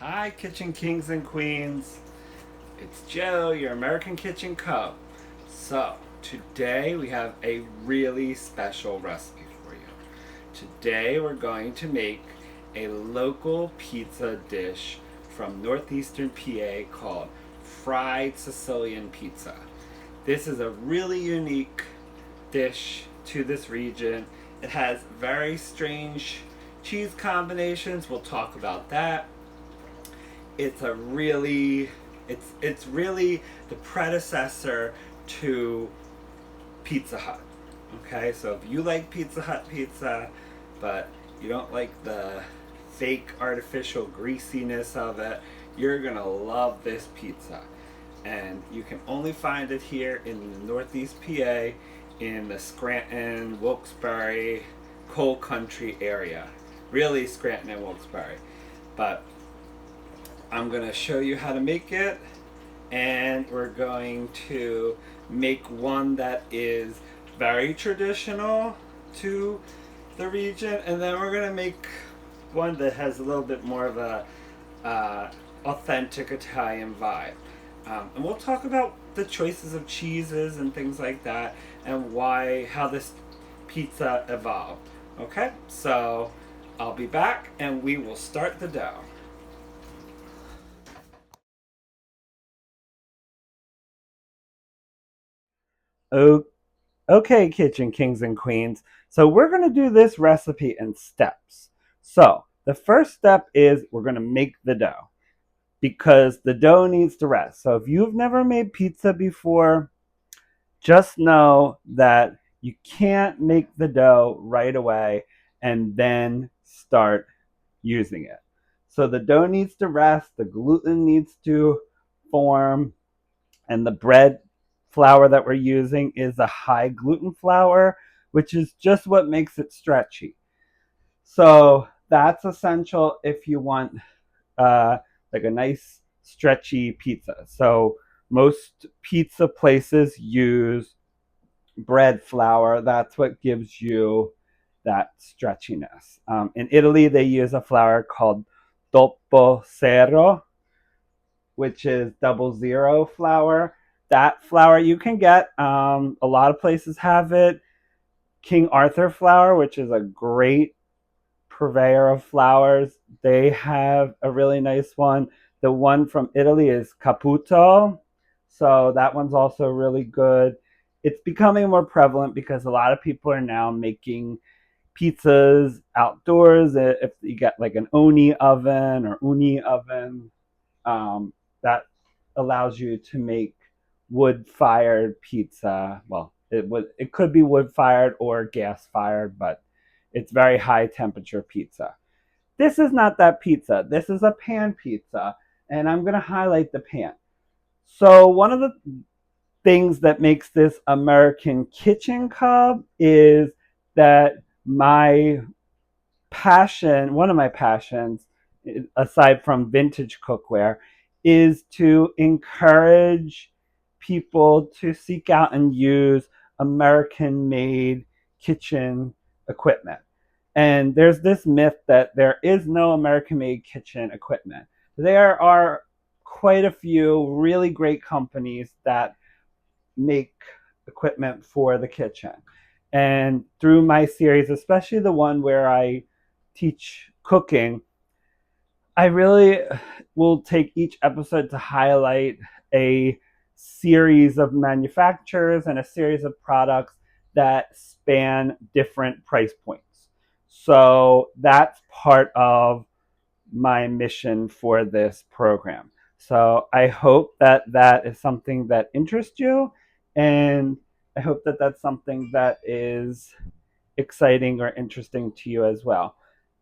Hi, Kitchen Kings and Queens. It's Joe, your American Kitchen Cub. So, today we have a really special recipe for you. Today we're going to make a local pizza dish from northeastern PA called fried Sicilian pizza. This is a really unique dish to this region. It has very strange cheese combinations. We'll talk about that. It's a really it's really the predecessor to Pizza Hut. Okay, so if you like Pizza Hut pizza, but you don't like the fake artificial greasiness of it, you're gonna love this pizza. And you can only find it here in the Northeast PA in the Scranton, Wilkes-Barre, Coal Country area. Really Scranton and Wilkes-Barre. But I'm going to show you how to make it, and we're going to make one that is very traditional to the region, and then we're going to make one that has a little bit more of a authentic Italian vibe. And we'll talk about the choices of cheeses and things like that, and how this pizza evolved. Okay, so I'll be back, and we will start the dough. Okay, Kitchen Kings and Queens. So we're going to do this recipe in steps. So the first step is we're going to make the dough because the dough needs to rest. So if you've never made pizza before, just know that you can't make the dough right away and then start using it. So the dough needs to rest, the gluten needs to form, and the bread flour that we're using is a high gluten flour, which is just what makes it stretchy. So that's essential if you want like a nice stretchy pizza. So most pizza places use bread flour. That's what gives you that stretchiness. In Italy, they use a flour called dopo zero, which is 00 flour. That flour you can get. A lot of places have it. King Arthur flour, which is a great purveyor of flours, they have a really nice one. The one from Italy is Caputo. So that one's also really good. It's becoming more prevalent because a lot of people are now making pizzas outdoors. If you get like an Oni oven or Uni oven, that allows you to make wood fired pizza. Well, it could be wood fired or gas fired, but it's very high temperature pizza. This is not that pizza. This is a pan pizza, and I'm going to highlight the pan. So one of the things that makes this American Kitchen Cub is that my one of my passions, aside from vintage cookware, is to encourage people to seek out and use American made kitchen equipment. And there's this myth that there is no American made kitchen equipment. There are quite a few really great companies that make equipment for the kitchen. And through my series, especially the one where I teach cooking, I really will take each episode to highlight a series of manufacturers and a series of products that span different price points. So that's part of my mission for this program. So I hope that that is something that interests you, and I hope that that's something that is exciting or interesting to you as well.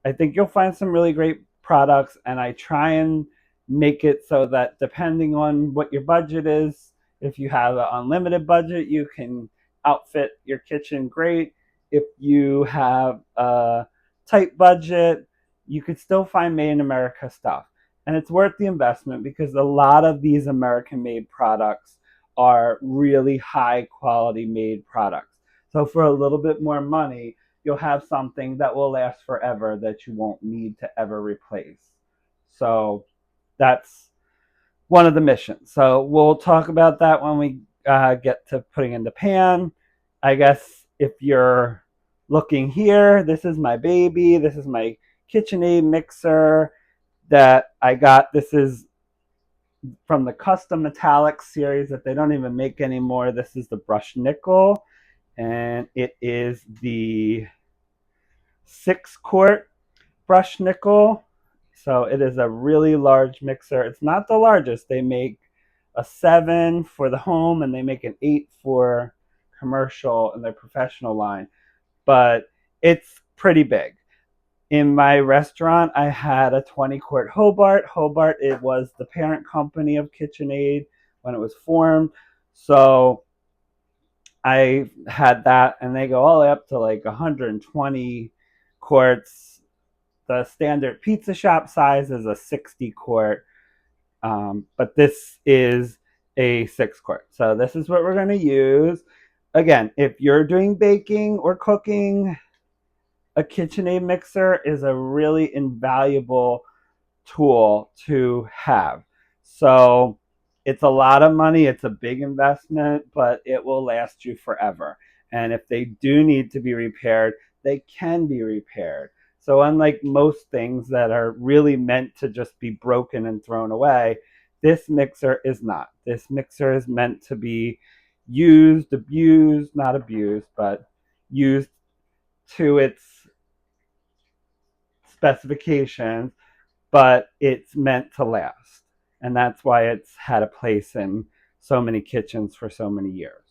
I think you'll find some really great products, and I try and make it so that depending on what your budget is, if you have an unlimited budget, you can outfit your kitchen great. If you have a tight budget, you could still find made in America stuff. And it's worth the investment because a lot of these American made products are really high quality made products. So for a little bit more money, you'll have something that will last forever that you won't need to ever replace. So that's one of the missions. So we'll talk about that when we get to putting in the pan. I guess if you're looking here, this is my baby. This is my KitchenAid mixer that I got. This is from the custom metallic series that they don't even make anymore. This is the brushed nickel, and it is the 6-quart brushed nickel. So it is a really large mixer. It's not the largest. They make a 7 for the home and they make an 8 for commercial in their professional line, but it's pretty big. In my restaurant, I had a 20-quart Hobart. Hobart, it was the parent company of KitchenAid when it was formed. So I had that, and they go all the way up to like 120 quarts. The standard pizza shop size is a 60-quart, but this is a 6-quart. So this is what we're going to use. Again, if you're doing baking or cooking, a KitchenAid mixer is a really invaluable tool to have. So it's a lot of money, it's a big investment, but it will last you forever. And if they do need to be repaired, they can be repaired. So unlike most things that are really meant to just be broken and thrown away, this mixer is not. This mixer is meant to be used, abused, not abused, but used to its specifications, but it's meant to last. And that's why it's had a place in so many kitchens for so many years.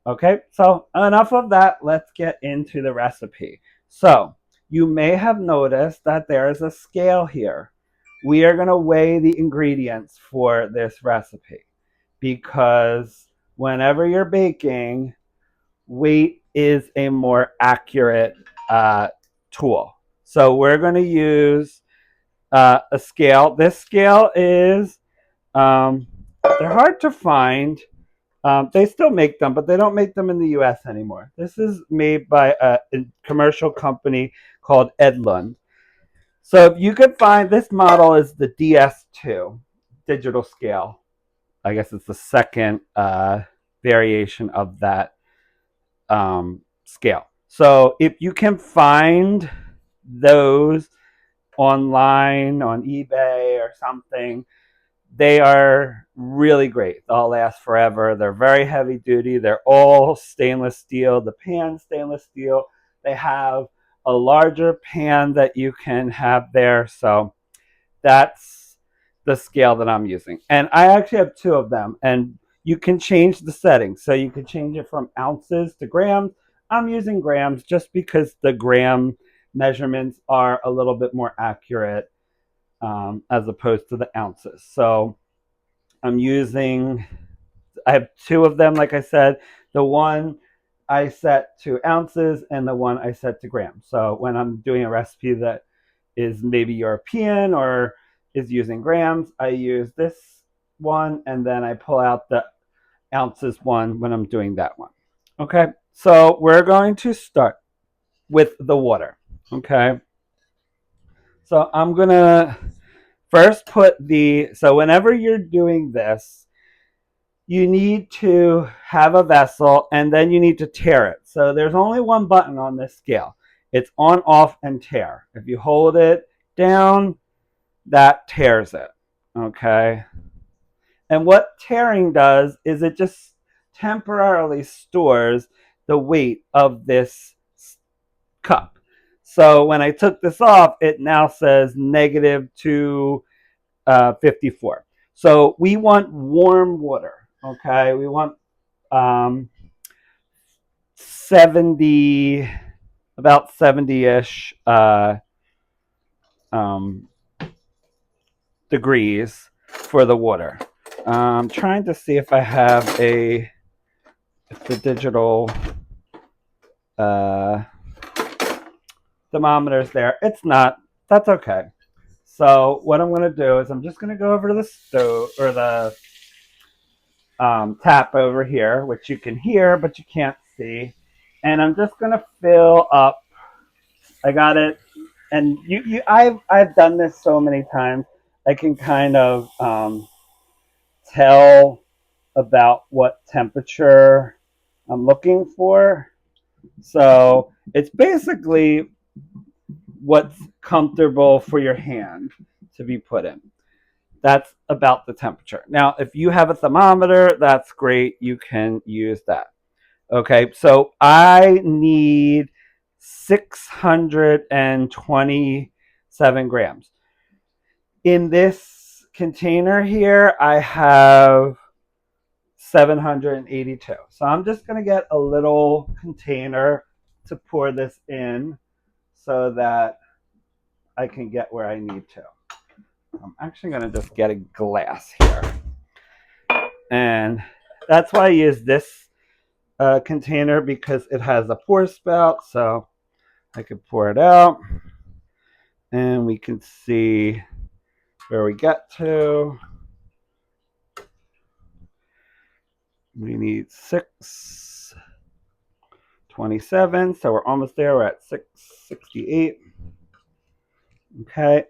Okay, so enough of that. Let's get into the recipe. So you may have noticed that there is a scale here. We are going to weigh the ingredients for this recipe because whenever you're baking, weight is a more accurate tool. So we're going to use a scale. This scale is, they're hard to find. They still make them, but they don't make them in the US anymore. This is made by a commercial company called Edlund. So if you could find, this model is the DS2 digital scale. I guess it's the second variation of that scale. So if you can find those online on eBay or something, they are really great. They'll last forever. They're very heavy duty. They're all stainless steel. The pan stainless steel. They have a larger pan that you can have there. So that's the scale that I'm using. And I actually have 2 of them. And you can change the settings. So you can change it from ounces to grams. I'm using grams just because the gram measurements are a little bit more accurate as opposed to the ounces. So I'm using, I have 2 of them, like I said. The one I set to ounces and the one I set to grams. So when I'm doing a recipe that is maybe European or is using grams, I use this one and then I pull out the ounces one when I'm doing that one. Okay, so we're going to start with the water. Okay, so I'm gonna first put so whenever you're doing this, you need to have a vessel and then you need to tare it. So there's only one button on this scale. It's on, off, and tare. If you hold it down, that tears it. Okay. And what tearing does is it just temporarily stores the weight of this cup. So when I took this off, it now says negative 254. So we want warm water. Okay, we want 70, about 70-ish degrees for the water. I'm trying to see if I have if the digital thermometer's there. It's not. That's okay. So what I'm going to do is I'm just going to go over to the stove or the tap over here, which you can hear but you can't see, and I'm just going to fill up. I got it, and I've done this so many times. I can kind of tell about what temperature I'm looking for. So it's basically what's comfortable for your hand to be put in. That's about the temperature. Now, if you have a thermometer, that's great. You can use that. Okay, so I need 627 grams. In this container here, I have 782. So I'm just going to get a little container to pour this in so that I can get where I need to. I'm actually going to just get a glass here. And that's why I use this container, because it has a pour spout, so I could pour it out and we can see where we get to. We need 627, so we're almost there. We're at 668. Okay,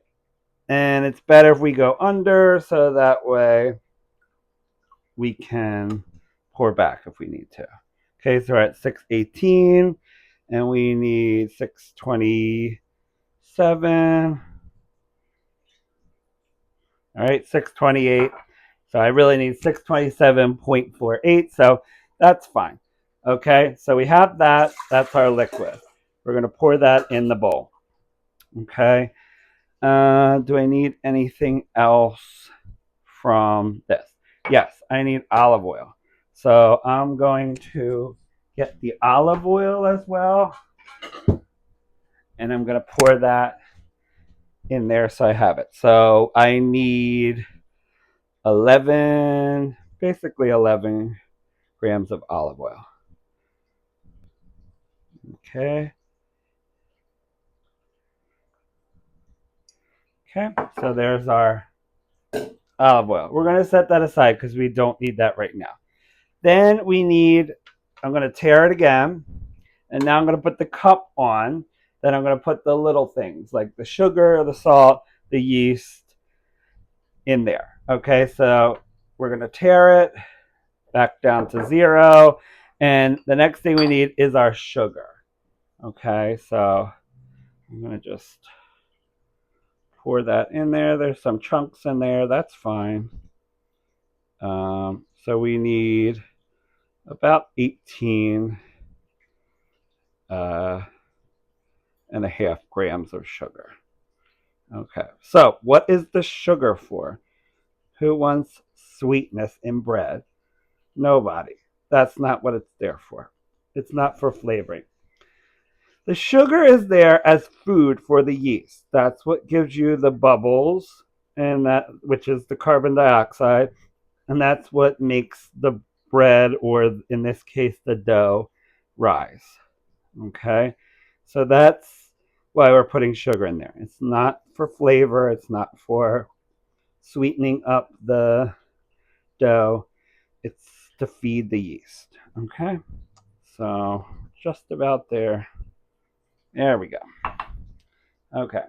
and it's better if we go under, so that way we can pour back if we need to. Okay, so we're at 618, and we need 627. All right, 628. So I really need 627.48, so that's fine. Okay, so we have that. That's our liquid. We're going to pour that in the bowl. Okay, do I need anything else from this? Yes, I need olive oil. So I'm going to get the olive oil as well, and I'm going to pour that in there so I have it. So I need 11 grams of olive oil. Okay. Okay, so there's our olive oil. We're going to set that aside because we don't need that right now. Then I'm going to tear it again, and now I'm going to put the cup on. Then I'm going to put the little things like the sugar, the salt, the yeast in there. Okay, so we're going to tear it back down to 0. And the next thing we need is our sugar. Okay, so I'm going to just pour that in there. There's some chunks in there. That's fine. So we need about 18 and a half grams of sugar. Okay, so what is the sugar for? Who wants sweetness in bread? Nobody. That's not what it's there for. It's not for flavoring. The sugar is there as food for the yeast. That's what gives you the bubbles, and that, which is the carbon dioxide, and that's what makes the bread, or in this case the dough, rise. Okay, so that's why we're putting sugar in there. It's not for flavor. It's not for sweetening up the dough. It's to feed the yeast. Okay, so just about there. There we go. Okay,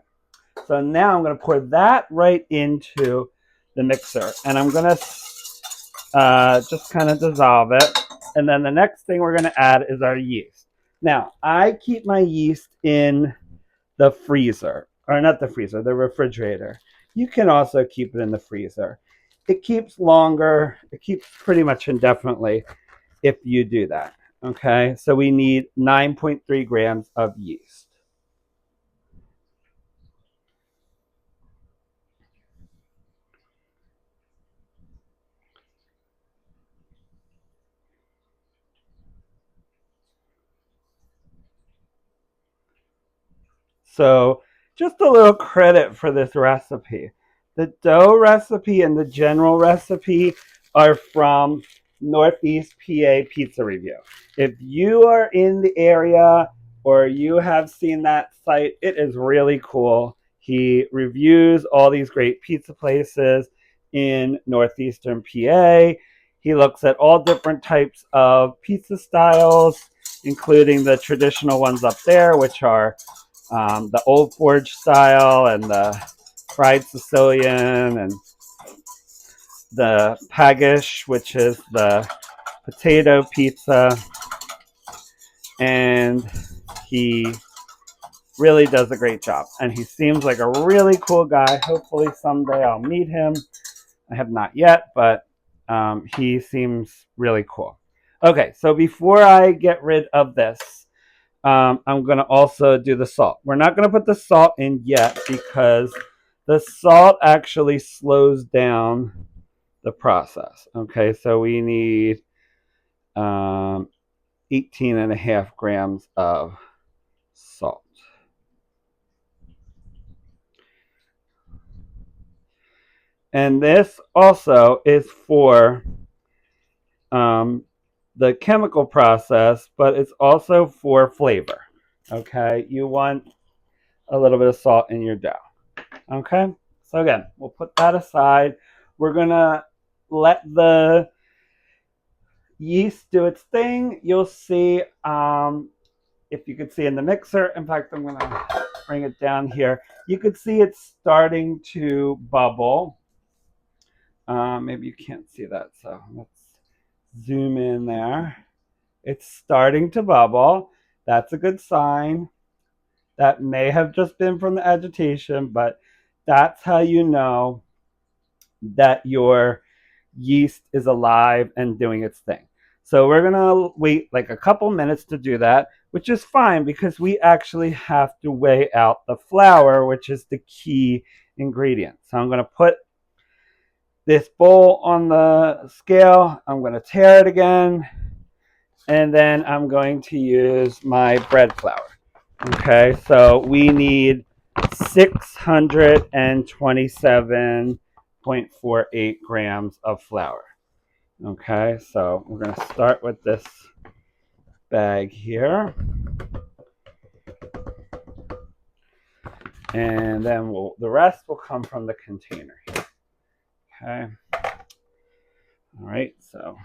so now I'm going to pour that right into the mixer, and I'm going to just kind of dissolve it. And then the next thing we're going to add is our yeast. Now, I keep my yeast in the freezer, or not the freezer, the refrigerator. You can also keep it in the freezer. It keeps longer. It keeps pretty much indefinitely if you do that. Okay, so we need 9.3 grams of yeast. So just a little credit for this recipe. The dough recipe and the general recipe are from Northeast PA Pizza Review. If you are in the area or you have seen that site, it is really cool. He reviews all these great pizza places in Northeastern PA. He looks at all different types of pizza styles, including the traditional ones up there, which are the Old Forge style and the fried Sicilian and the paghish, which is the potato pizza, and he really does a great job. And he seems like a really cool guy. Hopefully someday I'll meet him. I have not yet, but he seems really cool. Okay, so before I get rid of this, I'm going to also do the salt. We're not going to put the salt in yet because the salt actually slows down the process. Okay, so we need 18 and a half grams of salt. And this also is for the chemical process, but it's also for flavor. Okay, you want a little bit of salt in your dough. Okay, so again, we'll put that aside. We're gonna let the yeast do its thing. You'll see if you could see in the mixer. In fact, I'm gonna bring it down here. You could see it's starting to bubble. Maybe you can't see that, so let's zoom in there. It's starting to bubble. That's a good sign. That may have just been from the agitation, but that's how you know that your yeast is alive and doing its thing. So we're going to wait like a couple minutes to do that, which is fine because we actually have to weigh out the flour, which is the key ingredient. So I'm going to put this bowl on the scale. I'm going to tare it again. And then I'm going to use my bread flour. Okay, so we need 627.48 grams of flour. Okay, so we're going to start with this bag here. And then the rest will come from the container here. Okay. All right, so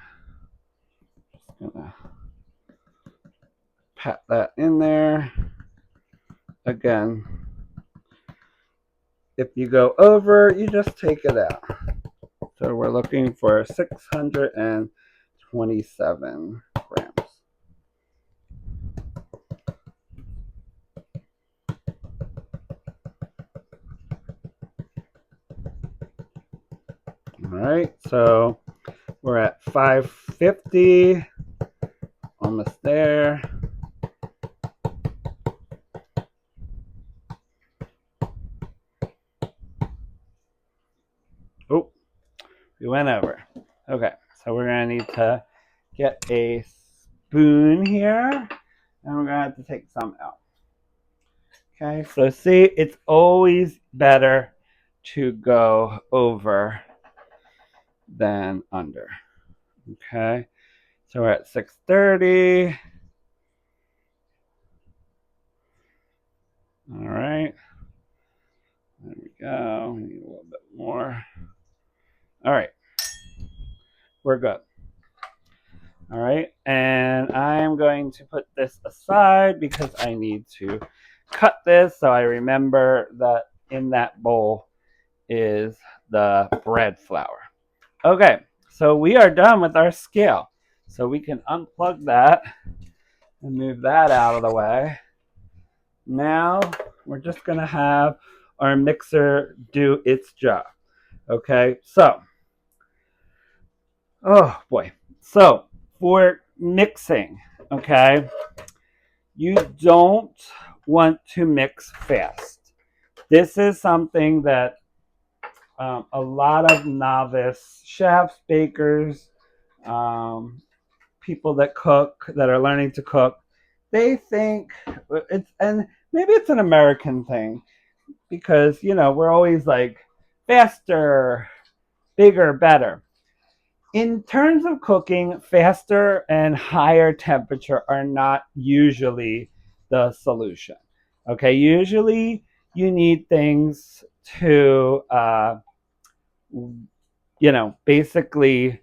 just going to pat that in there. Again, if you go over, you just take it out. So we're looking for 627 grams. All right, so we're at 550, almost there. Oh, we went over. Okay, so we're gonna need to get a spoon here, and we're gonna have to take some out. Okay, so see, it's always better to go over than under. Okay, so we're at 630. All right, there we go. We need a little bit more. All right, we're good. All right, and I'm going to put this aside because I need to cut this so I remember that in that bowl is the bread flour. Okay, so we are done with our scale. So we can unplug that and move that out of the way. Now we're just gonna have our mixer do its job. Okay, so, oh boy. So for mixing, okay, you don't want to mix fast. This is something that a lot of novice chefs, bakers, people that cook, that are learning to cook, they think it's, and maybe it's an American thing because, you know, we're always like faster, bigger, better. In terms of cooking, faster and higher temperature are not usually the solution. Okay, usually you need things to, basically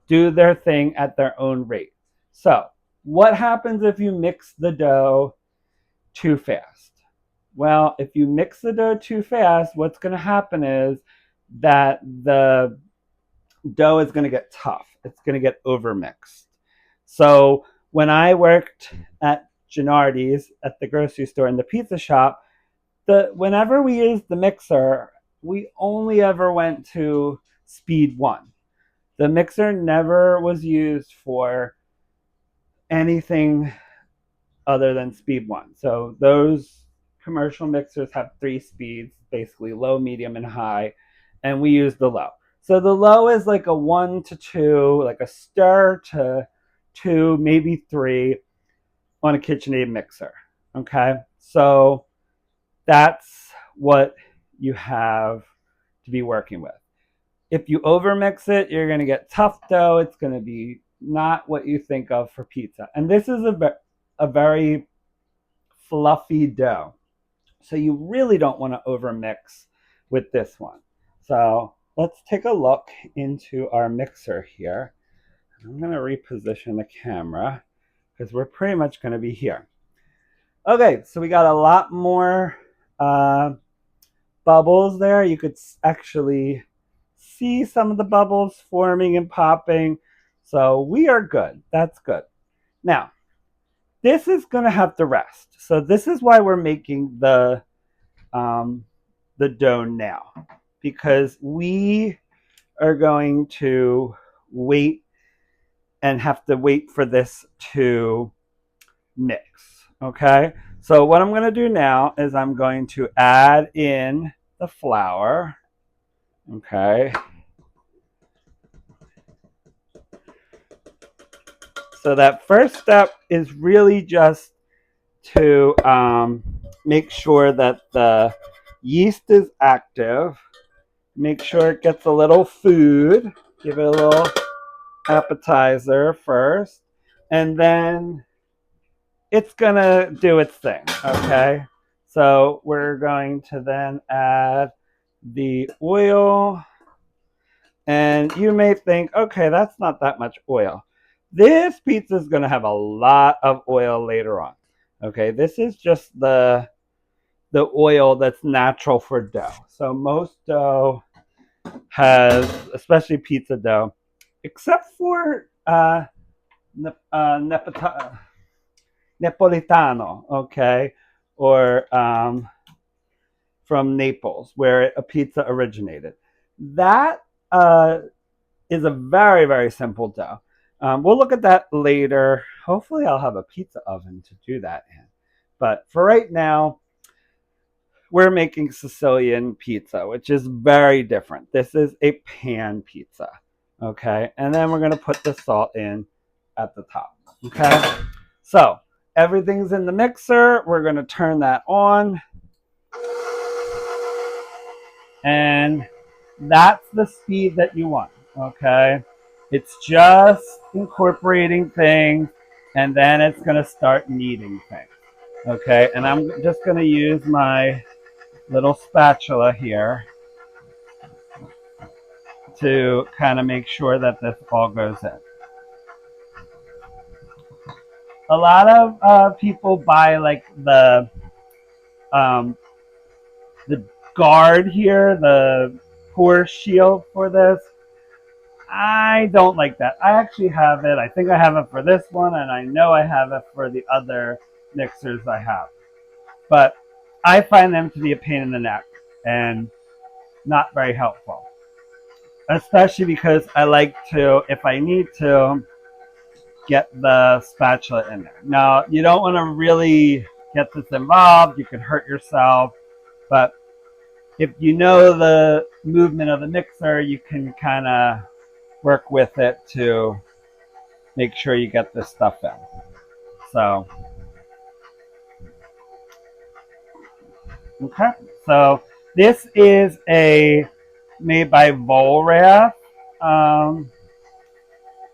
do their thing at their own rate. So, what happens if you mix the dough too fast? Well, if you mix the dough too fast, what's going to happen is that the dough is going to get tough. It's going to get overmixed. So when I worked at Gennardi's at the grocery store in the pizza shop, whenever we used the mixer, we only ever went to speed one. The mixer never was used for anything other than speed one. So those commercial mixers have 3 speeds, basically low, medium, and high, and we use the low. So the low is like a 1 to 2, like a stir to 2, maybe 3 on a KitchenAid mixer. Okay, so that's what you have to be working with. If you overmix it, you're going to get tough dough. It's going to be not what you think of for pizza. And this is a very fluffy dough. So you really don't want to overmix with this one. So let's take a look into our mixer here. I'm going to reposition the camera because we're pretty much going to be here. Okay, so we got a lot more bubbles there. You could actually see some of the bubbles forming and popping. So we are good. That's good. Now, this is going to have to rest. So this is why we're making the dough now, because we are going to wait and have to wait for this to mix. Okay, so what I'm going to do now is I'm going to add in the flour. Okay, so that first step is really just to make sure that the yeast is active. Make sure it gets a little food. Give it a little appetizer first, and then it's gonna do its thing. Okay, so we're going to then add the oil, and you may think, okay, that's not that much oil. This pizza is going to have a lot of oil later on. Okay, this is just the oil that's natural for dough. So most dough has, especially pizza dough, except for Napolitano, okay, or from Naples, where a pizza originated. That is a very, very simple dough. We'll look at that later. Hopefully I'll have a pizza oven to do that in. But for right now, we're making Sicilian pizza, which is very different. This is a pan pizza, okay? And then we're going to put the salt in at the top, okay? So everything's in the mixer. We're going to turn that on. And that's the speed that you want, okay? It's just incorporating things, and then it's going to start kneading things, okay? And I'm just going to use my little spatula here to kind of make sure that this all goes in. A lot of people buy like the guard here, the pour shield for this. I don't like that. I actually have it. I think I have it for this one, and I know I have it for the other mixers I have. But I find them to be a pain in the neck and not very helpful. Especially because I like to, if I need to, get the spatula in there. Now, you don't want to really get this involved. You could hurt yourself. But if you know the movement of the mixer, you can kind of work with it to make sure you get this stuff in. So, okay. So this is made by Volrath,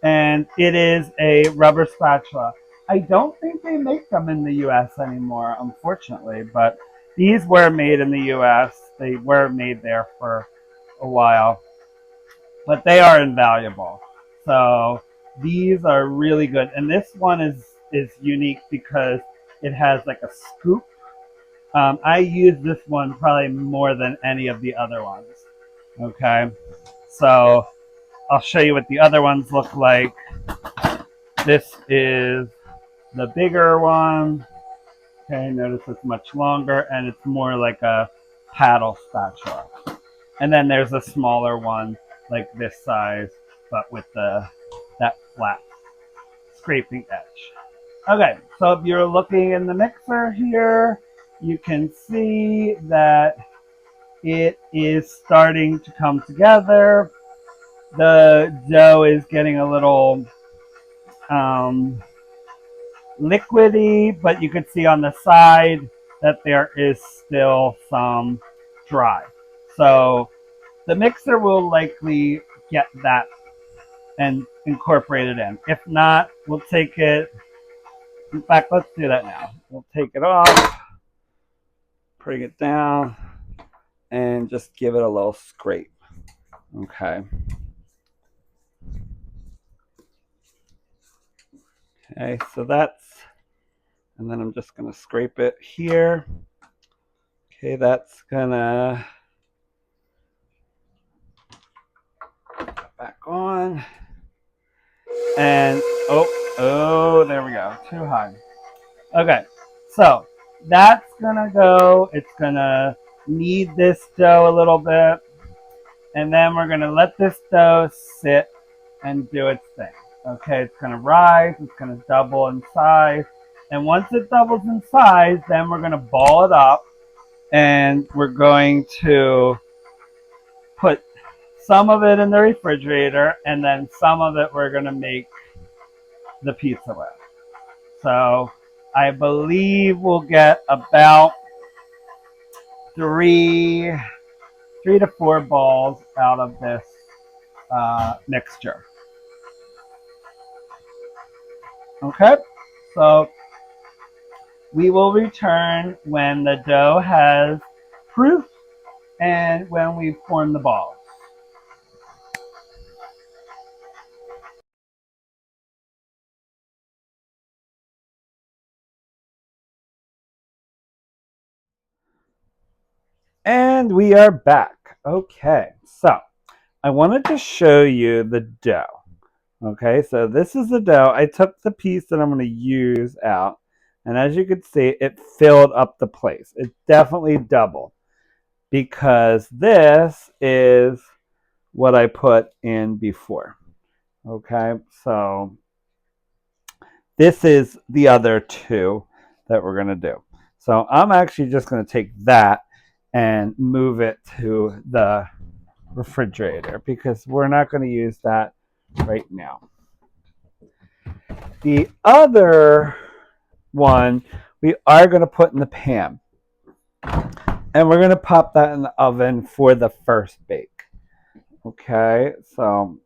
and it is a rubber spatula. I don't think they make them in the U.S. anymore, unfortunately, but these were made in the U.S. They were made there for a while. But they are invaluable. So these are really good. And this one is unique because it has like a scoop I use this one probably more than any of the other ones. Okay, so I'll show you what the other ones look like. This is the bigger one. Okay, notice it's much longer and it's more like a paddle spatula. And then there's a smaller one like this size, but with that flat scraping edge. Okay, so if you're looking in the mixer here, you can see that it is starting to come together. The dough is getting a little liquidy, but you can see on the side that there is still some dry. So the mixer will likely get that and incorporate it in. If not, we'll take it. In fact, let's do that now. We'll take it off, bring it down, and just give it a little scrape. Okay. Okay, so that's, and then I'm just going to scrape it here. Okay, that's going to back on. And, oh, there we go. Too high. Okay, so that's going to go. It's going to knead this dough a little bit. And then we're going to let this dough sit and do its thing. Okay, it's going to rise. It's going to double in size. And once it doubles in size, then we're going to ball it up. And we're going to put some of it in the refrigerator. And then some of it we're going to make the pizza with. So I believe we'll get about three to four balls out of this mixture. Okay, so we will return when the dough has proof and when we form the balls. And we are back. Okay, so I wanted to show you the dough. Okay, so this is the dough. I took the piece that I'm going to use out, and as you can see, it filled up the place. It definitely doubled because this is what I put in before. Okay, so this is the other two that we're going to do. So I'm actually just going to take that and move it to the refrigerator because we're not going to use that right now. The other one we are going to put in the pan. And we're going to pop that in the oven for the first bake. Okay, so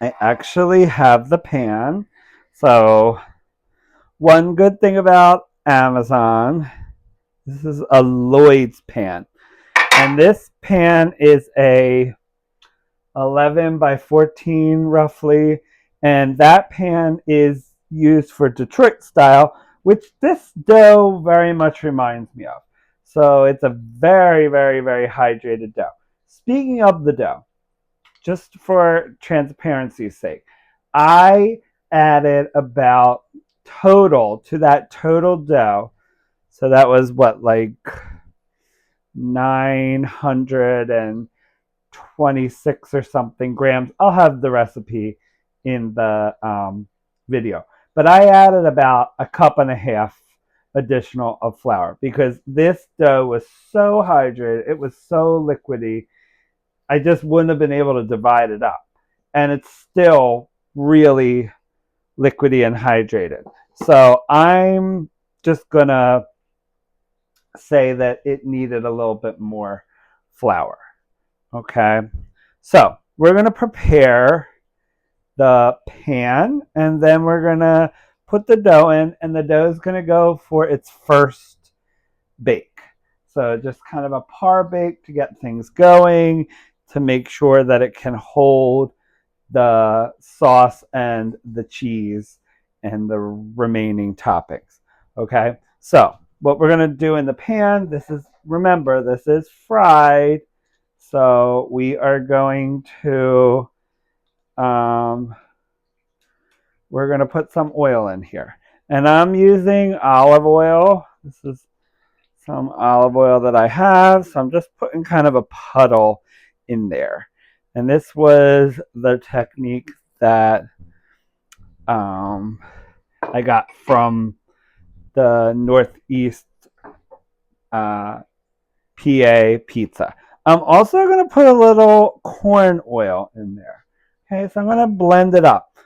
I actually have the pan. So one good thing about Amazon, this is a Lloyd's pan. And this pan is a 11 by 14 roughly. And that pan is used for Detroit style, which this dough very much reminds me of. So it's a very, very, very hydrated dough. Speaking of the dough, just for transparency's sake, I added about total to that total dough. So that was what, like 926 or something grams. I'll have the recipe in the video. But I added about a cup and a half additional of flour because this dough was so hydrated. It was so liquidy. I just wouldn't have been able to divide it up. And it's still really liquidy and hydrated. So I'm just going to say that it needed a little bit more flour. Okay, so we're going to prepare the pan and then we're going to put the dough in, and the dough is going to go for its first bake. So just kind of a par bake to get things going, to make sure that it can hold the sauce and the cheese and the remaining toppings. Okay, so what we're going to do in the pan, remember, this is fried. So we are going to, we're going to put some oil in here. And I'm using olive oil. This is some olive oil that I have. So I'm just putting kind of a puddle in there. And this was the technique that I got from the Northeast PA pizza. I'm also going to put a little corn oil in there. Okay, so I'm going to blend it up.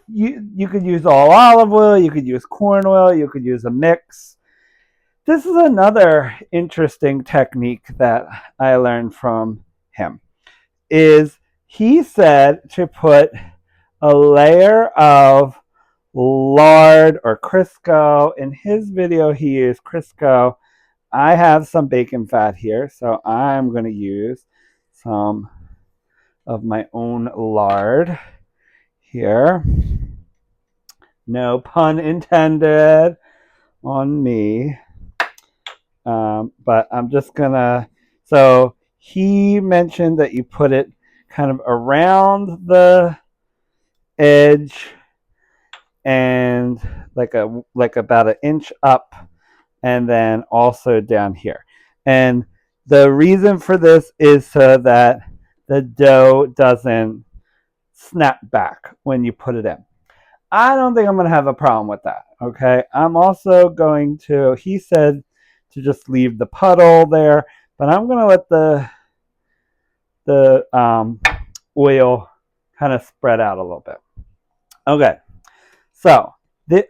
You could use all olive oil, you could use corn oil, you could use a mix. This is another interesting technique that I learned from him. He said to put a layer of lard or Crisco. In his video, he used Crisco. I have some bacon fat here, so I'm going to use some of my own lard here. No pun intended on me. But I'm just going to... So he mentioned that you put it kind of around the edge and like about an inch up, and then also down here. And the reason for this is so that the dough doesn't snap back when you put it in. I don't think I'm going to have a problem with that. Okay. I'm also going to, he said to just leave the puddle there, but I'm going to let the oil kind of spread out a little bit. Okay. So,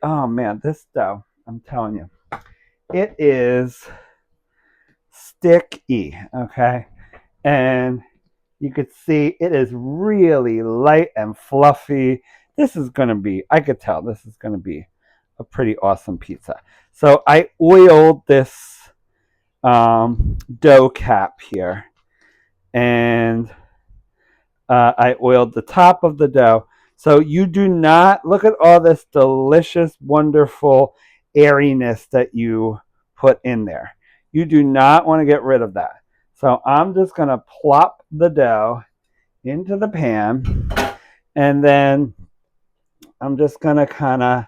oh man, this dough, I'm telling you, it is sticky, okay? And you could see it is really light and fluffy. This is going to be, I could tell this is going to be a pretty awesome pizza. So I oiled this dough cap here, and I oiled the top of the dough. So you do not, look at all this delicious, wonderful airiness that you put in there. You do not want to get rid of that. So I'm just going to plop the dough into the pan, and then I'm just going to kind of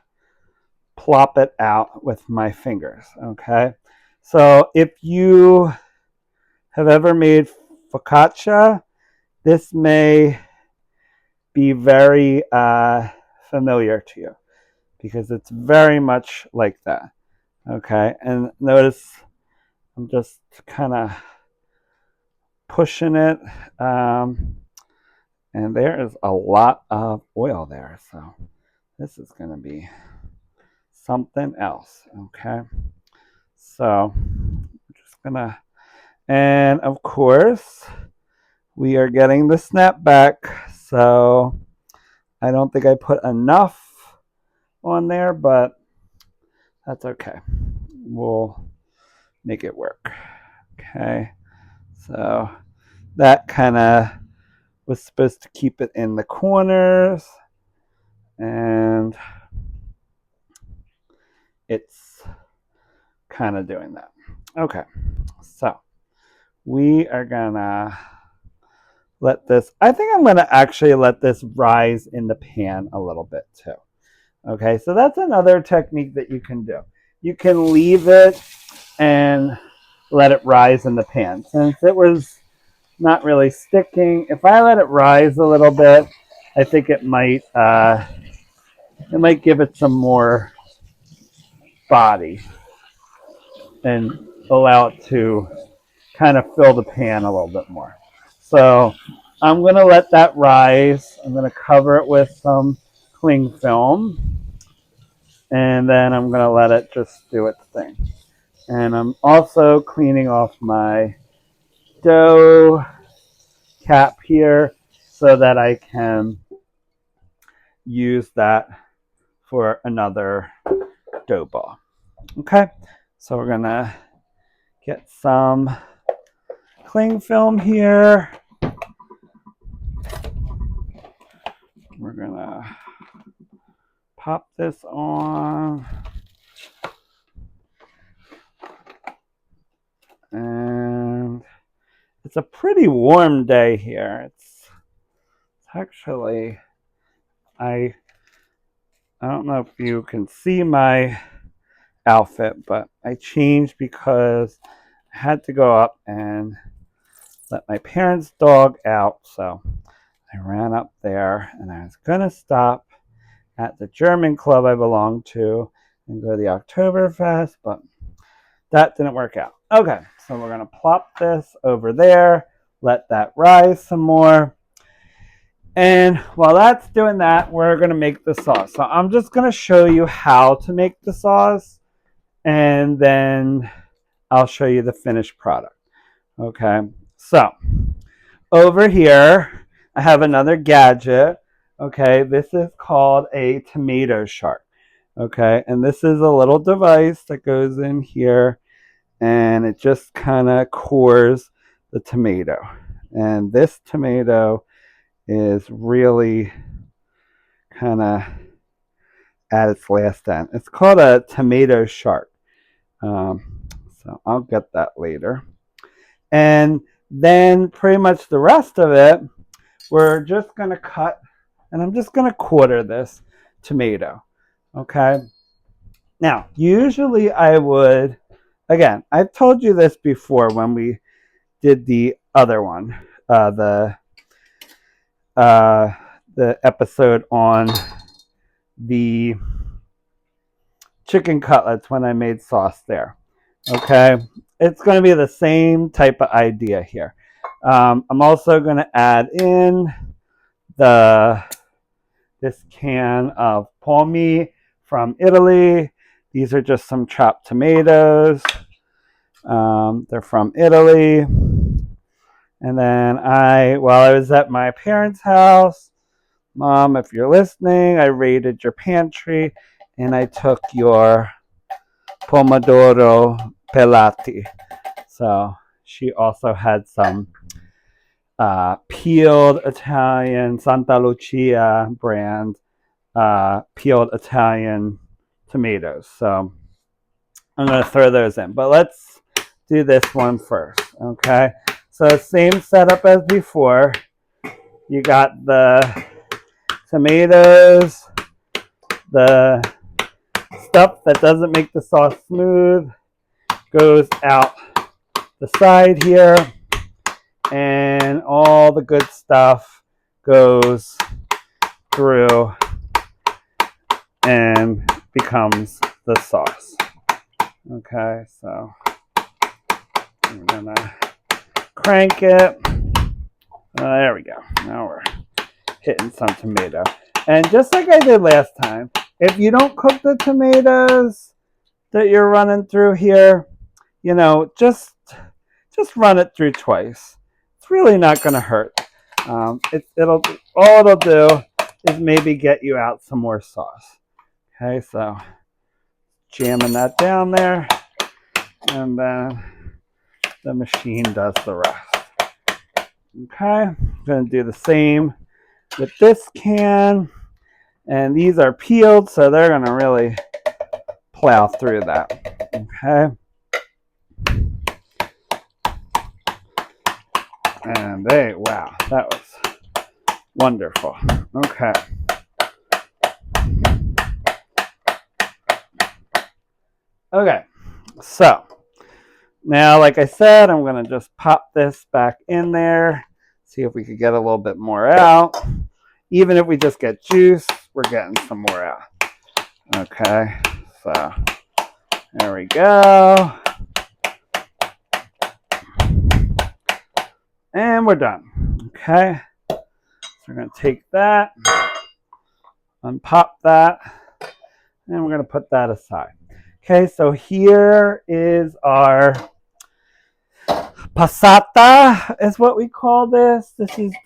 plop it out with my fingers, okay? So if you have ever made focaccia, this may be very familiar to you because it's very much like that, okay? And notice I'm just kind of pushing it, and there is a lot of oil there, so this is going to be something else, okay? So we're just gonna, and of course we are getting the snapback, so I don't think I put enough on there, but that's okay. We'll make it work. Okay, so that kind of was supposed to keep it in the corners, and it's kind of doing that. Okay, so we are gonna let this, I think I'm gonna actually let this rise in the pan a little bit too. Okay, so that's another technique that you can do. You can leave it and let it rise in the pan. Since it was not really sticking, if I let it rise a little bit, I think it might give it some more body and allow it to kind of fill the pan a little bit more. So I'm going to let that rise. I'm going to cover it with some cling film, and then I'm going to let it just do its thing. And I'm also cleaning off my dough cap here so that I can use that for another dough ball. Okay, so we're going to get some cling film here. We're going to pop this on. It's a pretty warm day here. It's actually, I don't know if you can see my outfit, but I changed because I had to go up and let my parents' dog out. So I ran up there and I was going to stop at the German club I belong to and go to the Oktoberfest, but that didn't work out. Okay, so we're going to plop this over there, let that rise some more. And while that's doing that, we're going to make the sauce. So I'm just going to show you how to make the sauce, and then I'll show you the finished product. Okay, so over here, I have another gadget. Okay, this is called a tomato shark. Okay, and this is a little device that goes in here and it just kind of cores the tomato. And this tomato is really kind of at its last end. It's called a tomato shark. So I'll get that later. And then pretty much the rest of it, we're just going to cut, and I'm just going to quarter this tomato. Okay. Now, usually I would, again, I've told you this before when we did the other one, the episode on the chicken cutlets when I made sauce there. Okay, it's going to be the same type of idea here. I'm also going to add in this can of palmy from Italy. These are just some chopped tomatoes. They're from Italy. And then while I was at my parents' house, Mom, if you're listening, I raided your pantry and I took your pomodoro pelati. So she also had some peeled Italian Santa Lucia brand peeled Italian tomatoes. So I'm going to throw those in. But let's do this one first, okay? So same setup as before. You got the tomatoes, the stuff that doesn't make the sauce smooth goes out the side here, and all the good stuff goes through and becomes the sauce. Okay, so I'm gonna crank it. There we go. Now we're hitting some tomato. And just like I did last time, if you don't cook the tomatoes that you're running through here, you know, just run it through twice. It's really not going to hurt. All it'll do is maybe get you out some more sauce. Okay, so jamming that down there, and then the machine does the rest. Okay, I'm going to do the same with this can, and these are peeled, so they're going to really plow through that. Okay, and wow, that was wonderful. Okay. Okay, so now, like I said, I'm going to just pop this back in there, see if we could get a little bit more out. Even if we just get juice, we're getting some more out. Okay, so there we go. And we're done. Okay, so we're going to take that, unpop that, and we're going to put that aside. Okay, so here is our passata, is what we call this.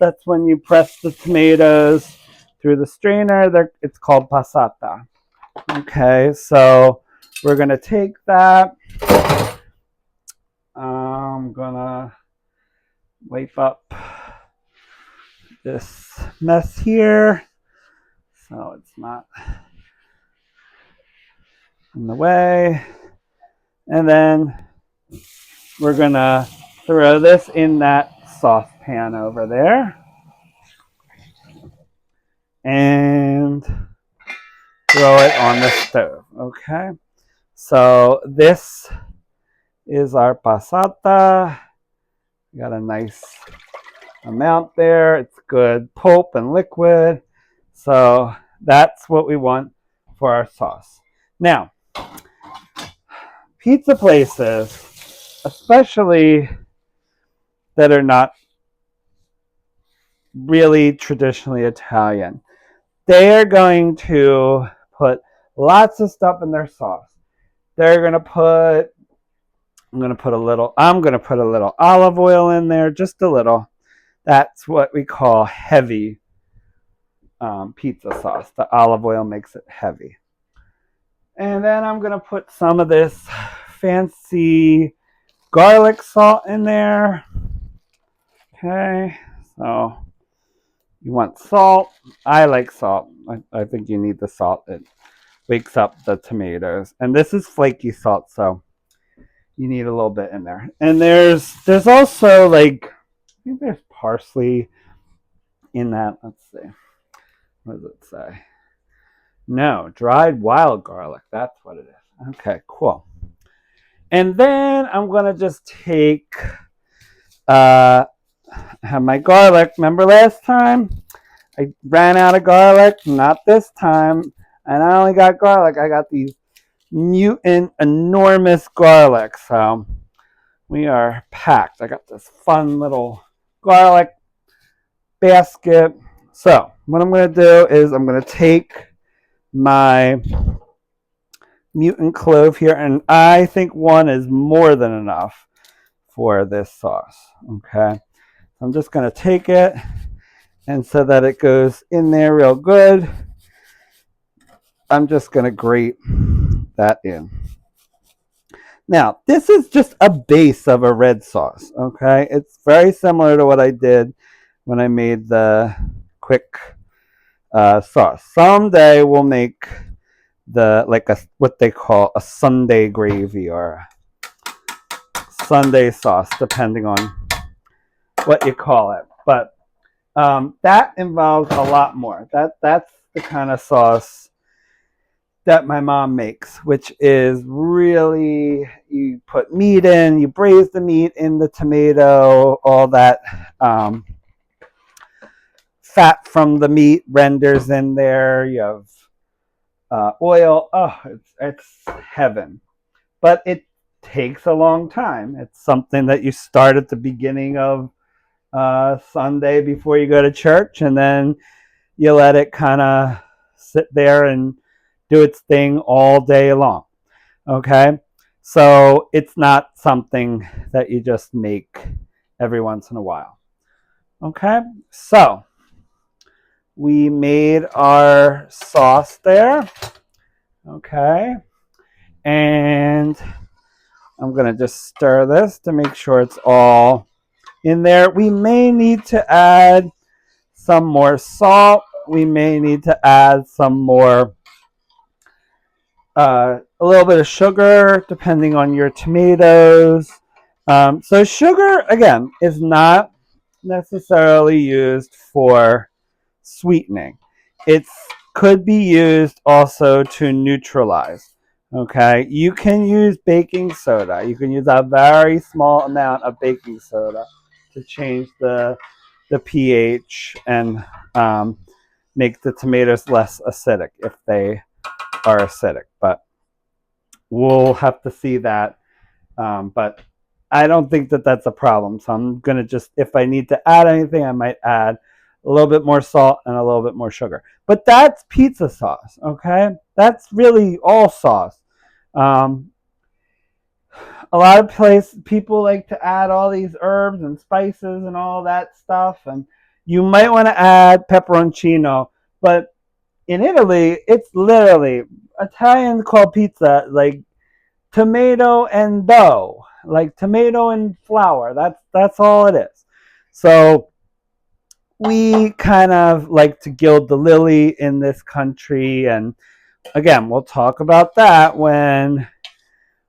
That's when you press the tomatoes through the strainer. It's called passata. Okay, so we're gonna take that. I'm gonna wipe up this mess here so it's not in the way, and then we're gonna throw this in that saucepan over there. And throw it on the stove, okay? So this is our passata. We got a nice amount there. It's good pulp and liquid. So that's what we want for our sauce. Now, pizza places, especially that are not really traditionally Italian, they are going to put lots of stuff in their sauce. They're going to put, I'm going to put a little olive oil in there, just a little. That's what we call heavy pizza sauce. The olive oil makes it heavy. And then I'm going to put some of this fancy garlic salt in there. Okay, so you want salt. I like salt. I think you need the salt. It wakes up the tomatoes. And this is flaky salt, so you need a little bit in there. And there's also, like, I think there's parsley in that. Let's see. What does it say? No, dried wild garlic. That's what it is. Okay, cool. And then I'm going to just take, have my garlic. Remember last time? I ran out of garlic. Not this time. And I only got garlic. I got these mutant, enormous garlic. So we are packed. I got this fun little garlic basket. So what I'm going to do is I'm going to take my mutant clove here, and I think one is more than enough for this sauce. Okay, I'm just going to take it, and so that it goes in there real good, I'm just going to grate that in. Now, this is just a base of a red sauce. Okay, it's very similar to what I did when I made the quick sauce. Someday we'll make what they call a Sunday gravy or a Sunday sauce, depending on what you call it. But that involves a lot more. That's the kind of sauce that my mom makes, which is really, you put meat in, you braise the meat in the tomato, all that fat from the meat renders in there. You have oil. Oh, it's heaven. But it takes a long time. It's something that you start at the beginning of Sunday before you go to church, and then you let it kind of sit there and do its thing all day long. Okay? So it's not something that you just make every once in a while. Okay? So we made our sauce there. Okay? And I'm going to just stir this to make sure it's all in there. We may need to add some more salt. We may need to add some more, a little bit of sugar, depending on your tomatoes. So sugar, again, is not necessarily used for sweetening. It could be used also to neutralize. Okay, you can use baking soda. You can use a very small amount of baking soda to change the pH and make the tomatoes less acidic if they are acidic. But we'll have to see that. But I don't think that that's a problem. So I'm going to just, if I need to add anything, I might add a little bit more salt and a little bit more sugar. But that's pizza sauce, okay? That's really all sauce. A lot of people like to add all these herbs and spices and all that stuff, and you might want to add pepperoncino, but in Italy, it's literally, Italians call pizza like tomato and dough, like tomato and flour. That's all it is. So we kind of like to gild the lily in this country, and again, we'll talk about that when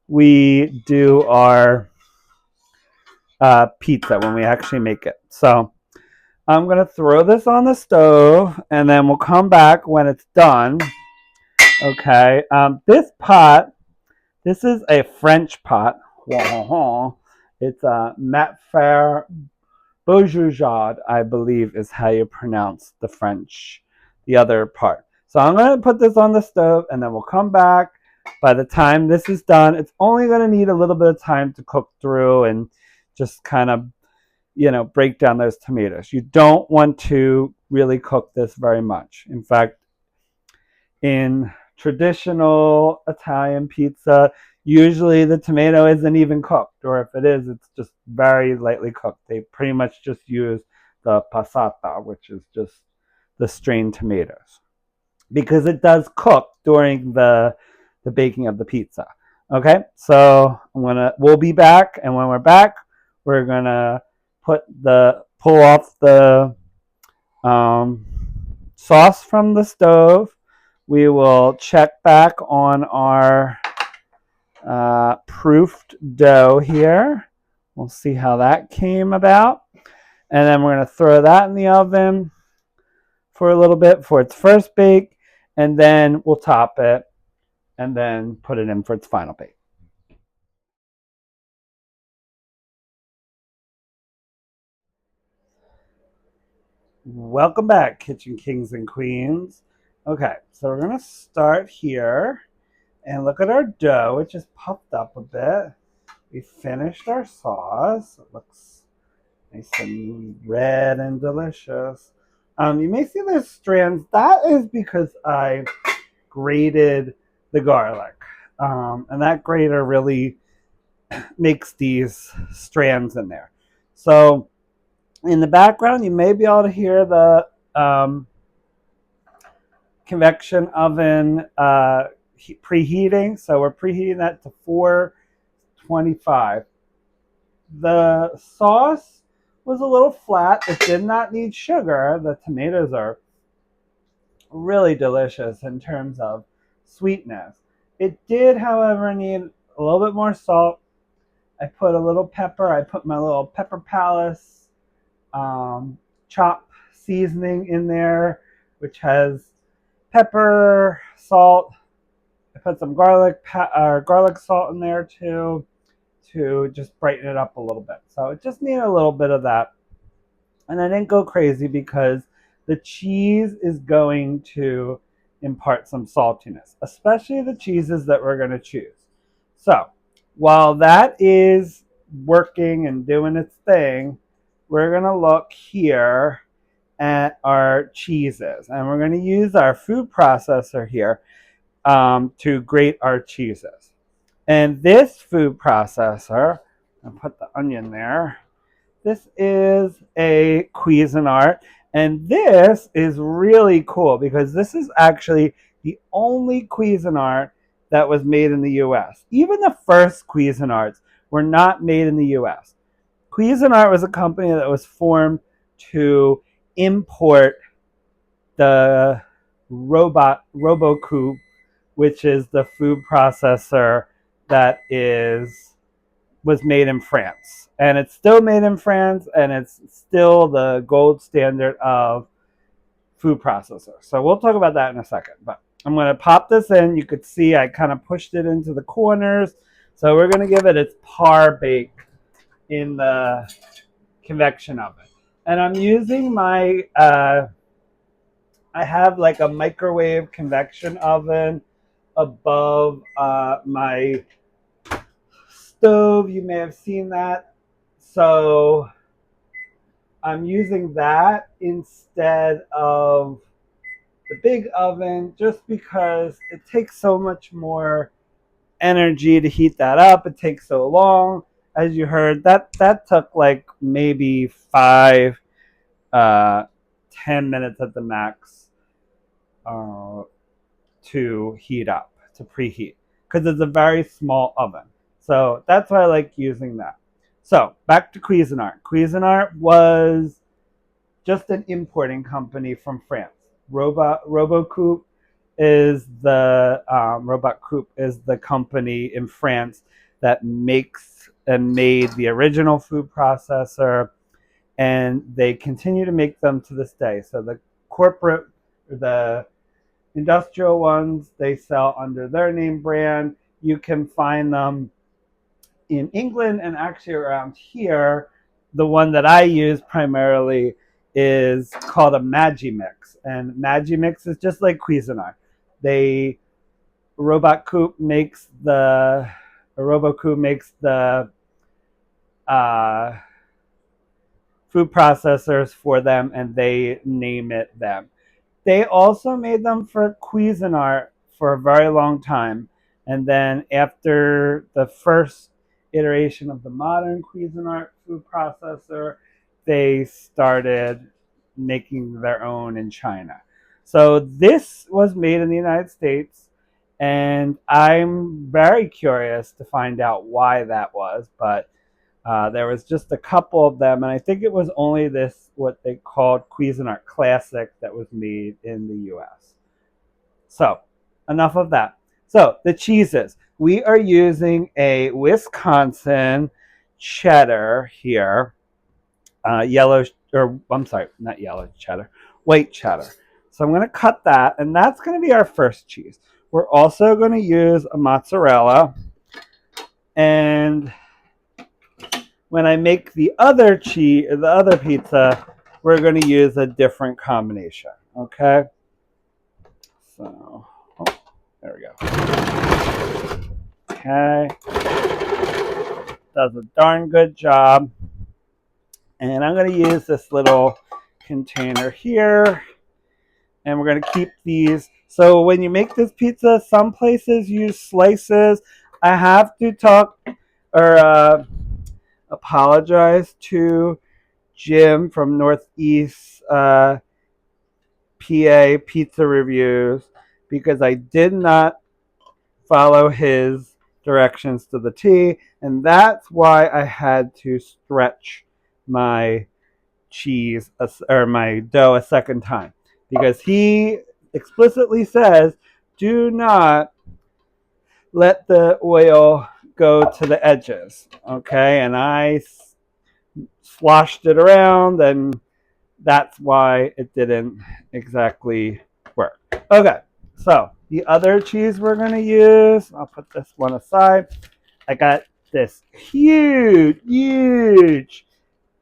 we do our pizza, when we actually make it. So I'm going to throw this on the stove, and then we'll come back when it's done. Okay. This pot, this is a French pot. It's a Metfer Beaujard, I believe is how you pronounce the French, the other part. So I'm going to put this on the stove, and then we'll come back. By the time this is done, it's only going to need a little bit of time to cook through and just kind of, break down those tomatoes. You don't want to really cook this very much. In fact, in traditional Italian pizza, usually the tomato isn't even cooked, or if it is, it's just very lightly cooked. They pretty much just use the passata, which is just the strained tomatoes, because it does cook during the baking of the pizza. Okay, so we'll be back, and when we're back, we're gonna pull off the sauce from the stove. We will check back on our proofed dough here. We'll see how that came about. And then we're going to throw that in the oven for a little bit for its first bake. And then we'll top it and then put it in for its final bake. Welcome back, Kitchen Kings and Queens. Okay, so we're going to start here and look at our dough. It just puffed up a bit. We finished our sauce. It looks nice and red and delicious. You may see there's strands. That is because I grated the garlic. And that grater really makes these strands in there. So in the background, you may be able to hear the convection oven preheating. So we're preheating that to 425. The sauce was a little flat. It did not need sugar. The tomatoes are really delicious in terms of sweetness. It did, however, need a little bit more salt. I put a little pepper. I put my little Pepper Palace chop seasoning in there, which has pepper, salt. I put some garlic salt in there too, to just brighten it up a little bit. So it just needed a little bit of that. And I didn't go crazy because the cheese is going to impart some saltiness, especially the cheeses that we're going to choose. So while that is working and doing its thing, we're going to look here at our cheeses. And we're going to use our food processor here to grate our cheeses. And this food processor, I'll put the onion there. This is a Cuisinart, and this is really cool because this is actually the only Cuisinart that was made in the U.S. Even the first Cuisinarts were not made in the U.S. Cuisinart was a company that was formed to import the RoboCoupe, which is the food processor that was made in France. And it's still made in France, and it's still the gold standard of food processor. So we'll talk about that in a second. But I'm going to pop this in. You could see I kind of pushed it into the corners. So we're going to give it its par bake in the convection oven. And I'm using my, I have like a microwave convection oven above my stove. You may have seen that. So I'm using that instead of the big oven just because it takes so much more energy to heat that up. It takes so long. As you heard, that took like maybe 5, 10 minutes at the max to heat up, to preheat, because it's a very small oven. So that's why I like using that. So back to Cuisinart. Cuisinart was just an importing company from France. RoboCoupe is the company in France that makes and made the original food processor and they continue to make them to this day. So the corporate, the industrial ones, they sell under their name brand. You can find them in England and actually around here. The one that I use primarily is called a Magimix, and Magimix is just like Cuisinart. They Robot makes the Robocoup makes the uh, food processors for them, and they name it them. They also made them for Cuisinart for a very long time. And then after the first iteration of the modern Cuisinart food processor, they started making their own in China. So this was made in the United States, and I'm very curious to find out why that was, but there was just a couple of them, and I think it was only this, what they called Cuisinart Classic, that was made in the US. So, enough of that. So, the cheeses. We are using a Wisconsin cheddar here. Yellow, or I'm sorry, not yellow cheddar, white cheddar. So, I'm going to cut that, and that's going to be our first cheese. We're also going to use a mozzarella, and when I make the other pizza, we're going to use a different combination. Okay. So, there we go. Okay. Does a darn good job. And I'm going to use this little container here. And we're going to keep these. So when you make this pizza, some places use slices. I have to talk or apologize to Jim from Northeast PA Pizza Reviews because I did not follow his directions to the T, and that's why I had to stretch my cheese or my dough a second time, because he explicitly says do not let the oil go to the edges. Okay, and I sloshed it around, and that's why it didn't exactly work. Okay, so the other cheese we're going to use, I'll put this one aside. I got this huge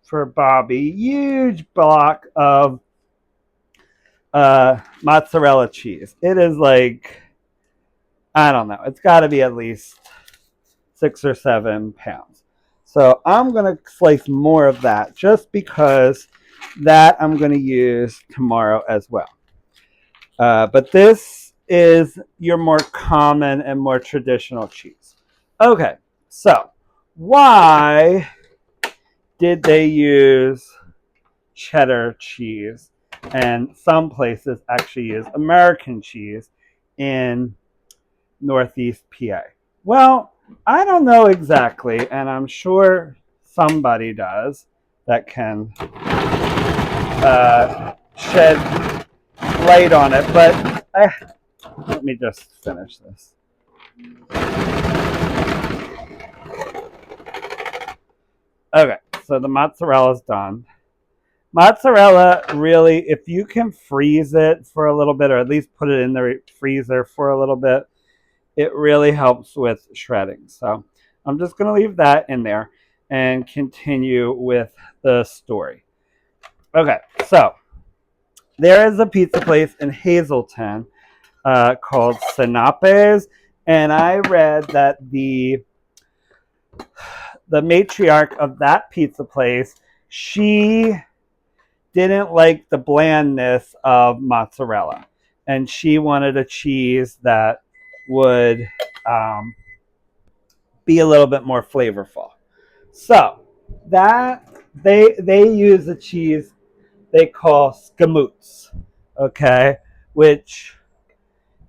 for Bobby, huge block of mozzarella cheese. It is like, I don't know, it's got to be at least 6 or 7 pounds. So I'm going to slice more of that just because that I'm going to use tomorrow as well. But this is your more common and more traditional cheese. Okay, so why did they use cheddar cheese? And some places actually use American cheese in Northeast PA. Well, I don't know exactly, and I'm sure somebody does that can shed light on it, but let me just finish this. Okay, so the mozzarella is done. Mozzarella, really, if you can freeze it for a little bit, or at least put it in the freezer for a little bit, it really helps with shredding. So I'm just going to leave that in there and continue with the story. Okay, so there is a pizza place in Hazleton called Sinape's, and I read that the matriarch of that pizza place, she didn't like the blandness of mozzarella, and she wanted a cheese that would be a little bit more flavorful. So that they use a cheese they call scamoots, okay, which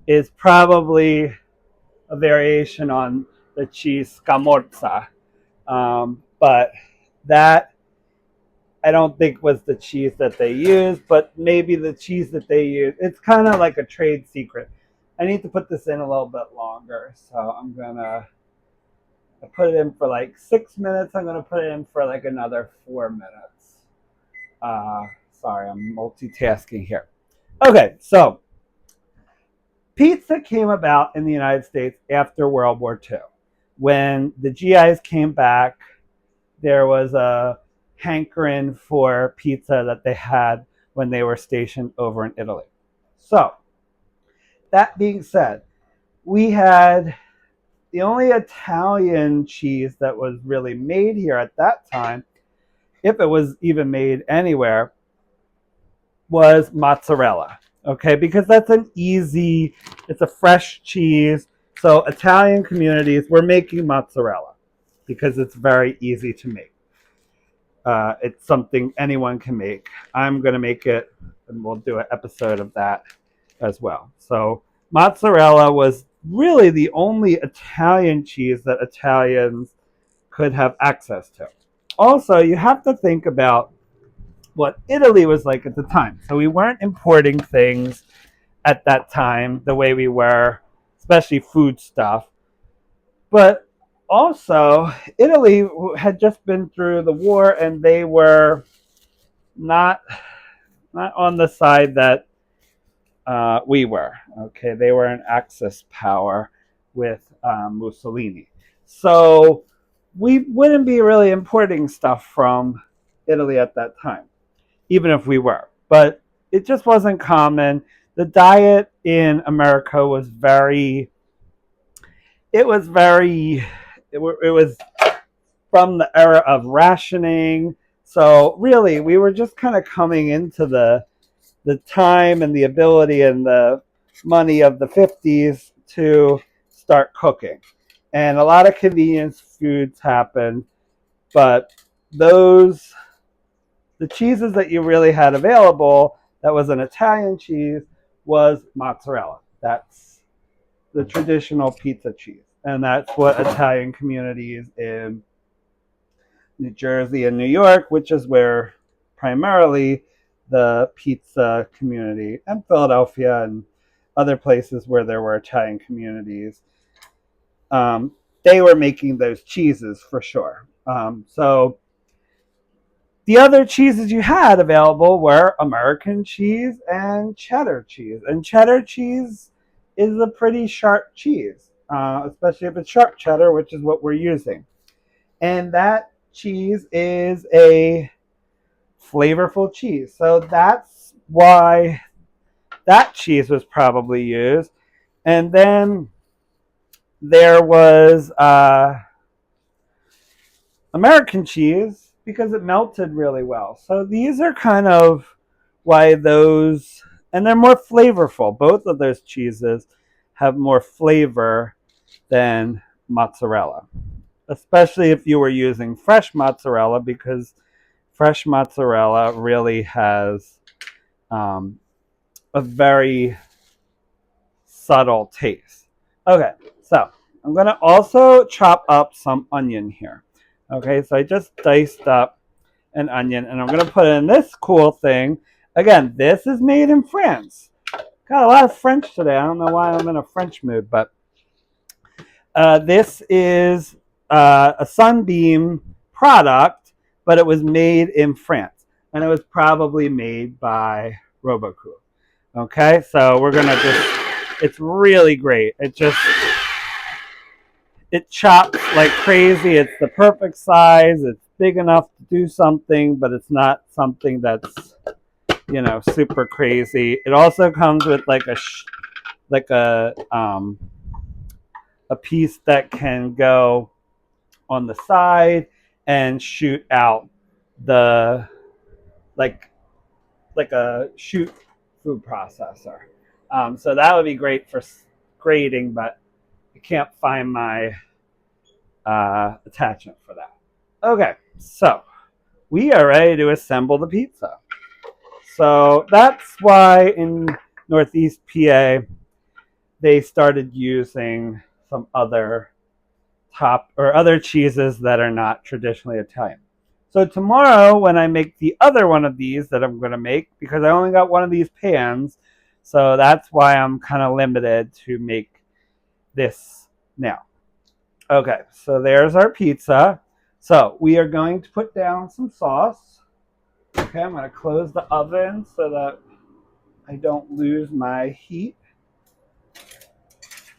is probably a variation on the cheese scamorza, but that I don't think was the cheese that they used, but maybe the cheese that they use. It's kind of like a trade secret. I need to put this in a little bit longer, so I'm gonna put it in for like 6 minutes. I'm gonna put it in for like another 4 minutes. Sorry, I'm multitasking here. Okay, so pizza came about in the United States after World War II. When the GIs came back, there was a hankering for pizza that they had when they were stationed over in Italy. So, that being said, we had the only Italian cheese that was really made here at that time, if it was even made anywhere, was mozzarella. Okay, because that's an easy, it's a fresh cheese. So Italian communities were making mozzarella because it's very easy to make. It's something anyone can make. I'm going to make it, and we'll do an episode of that as well. So mozzarella was really the only Italian cheese that Italians could have access to. Also, you have to think about what Italy was like at the time. So we weren't importing things at that time the way we were, especially food stuff. But also, Italy had just been through the war, and they were not not on the side that we were. Okay, they were an Axis power with Mussolini, so we wouldn't be really importing stuff from Italy at that time, even if we were. But it just wasn't common. The diet in America was very. It was very. It was from the era of rationing. So really, we were just kind of coming into the time and the ability and the money of the 50s to start cooking. And a lot of convenience foods happened, but those the cheeses that you really had available that was an Italian cheese was mozzarella. That's the traditional pizza cheese. And that's what Italian communities in New Jersey and New York, which is where primarily the pizza community, and Philadelphia and other places where there were Italian communities, they were making those cheeses for sure. So the other cheeses you had available were American cheese and cheddar cheese. And cheddar cheese is a pretty sharp cheese, especially if it's sharp cheddar, which is what we're using. And that cheese is a flavorful cheese. So that's why that cheese was probably used. And then there was American cheese because it melted really well. So these are kind of why those, and they're more flavorful. Both of those cheeses have more flavor than mozzarella, especially if you were using fresh mozzarella, because fresh mozzarella really has a very subtle taste. Okay, so I'm going to also chop up some onion here. Okay, so I just diced up an onion, and I'm going to put in this cool thing. Again, this is made in France. Got a lot of French today. I don't know why I'm in a French mood, but this is a Sunbeam product, but it was made in France, and it was probably made by Robocool. Okay, so we're gonna it's really great. It chops like crazy. It's the perfect size. It's big enough to do something, but it's not something that's, super crazy. It also comes with like a piece that can go on the side and shoot out the like like a shoot food processor. So that would be great for grating, but I can't find my attachment for that. Okay, so we are ready to assemble the pizza. So that's why in Northeast PA they started using some other other cheeses that are not traditionally Italian. So tomorrow, when I make the other one of these that I'm going to make, because I only got one of these pans, so that's why I'm kind of limited to make this now. Okay, so there's our pizza. So we are going to put down some sauce. Okay, I'm going to close the oven so that I don't lose my heat.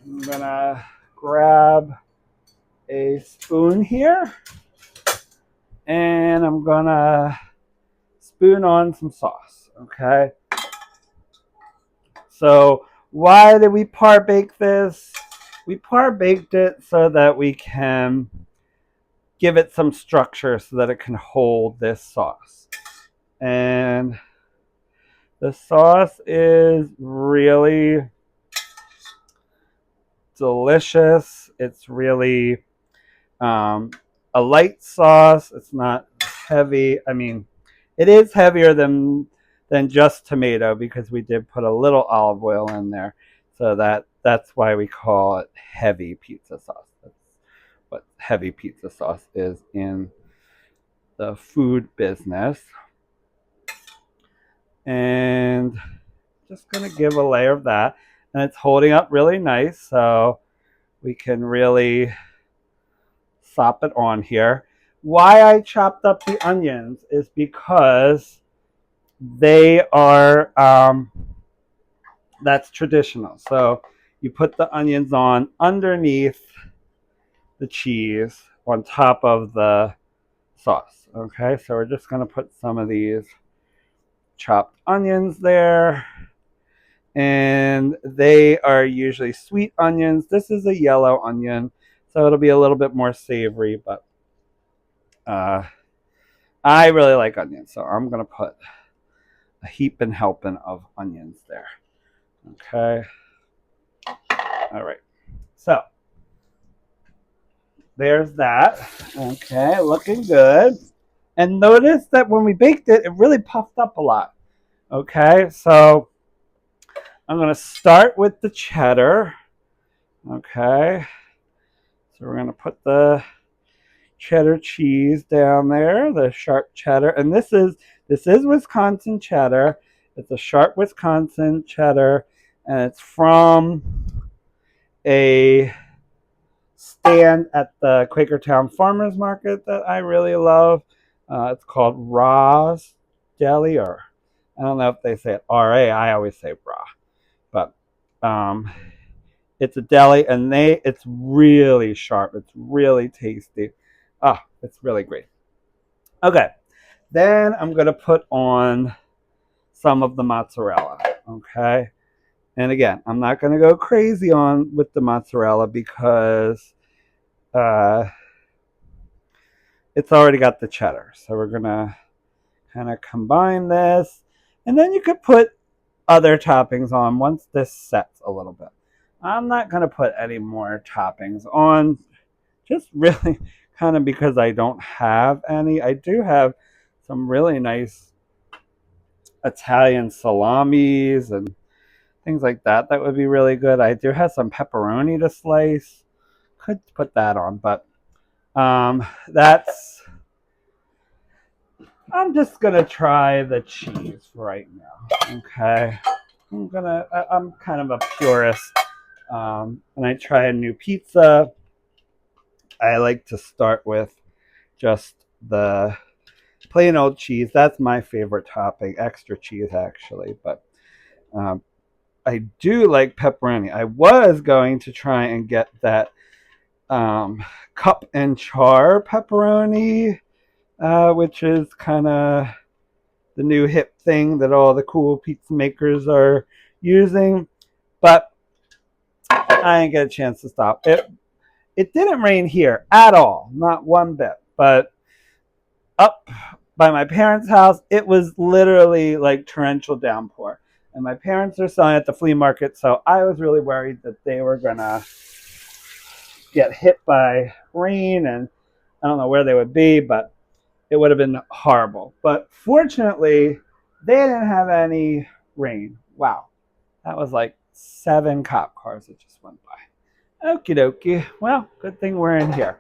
I'm going to grab a spoon here and I'm going to spoon on some sauce. Okay. So why did we par bake this? We par baked it so that we can give it some structure so that it can hold this sauce. And the sauce is really delicious. It's really a light sauce. It's not heavy. I mean, it is heavier than just tomato because we did put a little olive oil in there. So that's why we call it heavy pizza sauce. That's what heavy pizza sauce is in the food business. And just going to give a layer of that. And it's holding up really nice, so we can really sop it on here. Why I chopped up the onions is because they are, that's traditional. So you put the onions on underneath the cheese on top of the sauce. Okay, so we're just going to put some of these chopped onions there. And they are usually sweet onions. This is a yellow onion, so it'll be a little bit more savory, but I really like onions, so I'm going to put a heap and helping of onions there. Okay. All right. So there's that. Okay, looking good. And notice that when we baked it, it really puffed up a lot. Okay, so I'm going to start with the cheddar. Okay. So we're going to put the cheddar cheese down there, the sharp cheddar. And this is Wisconsin cheddar. It's a sharp Wisconsin cheddar, and it's from a stand at the Quakertown Farmers Market that I really love. It's called Ra's Deli, or I don't know if they say it R-A. I always say Ra. But it's a deli, and it's really sharp. It's really tasty. It's really great. Okay, then I'm going to put on some of the mozzarella. Okay, and again, I'm not going to go crazy on with the mozzarella because it's already got the cheddar. So we're going to kind of combine this, and then you could put other toppings on once this sets a little bit. I'm not going to put any more toppings on, just really kind of because I don't have any. I do have some really nice Italian salamis and things like that. That would be really good. I do have some pepperoni to slice. Could put that on, but that's. I'm just gonna try the cheese right now. Okay, I'm kind of a purist. When I try a new pizza, I like to start with just the plain old cheese. That's my favorite topping, extra cheese actually. But I do like pepperoni. I was going to try and get that cup and char pepperoni, which is kind of the new hip thing that all the cool pizza makers are using. But I didn't get a chance to stop. It didn't rain here at all, not one bit. But up by my parents' house, it was literally like torrential downpour. And my parents are selling at the flea market, so I was really worried that they were gonna get hit by rain, and I don't know where they would be, but it would have been horrible. But fortunately, they didn't have any rain. Wow, that was like 7 cop cars that just went by. Okie dokie. Well, good thing we're in here.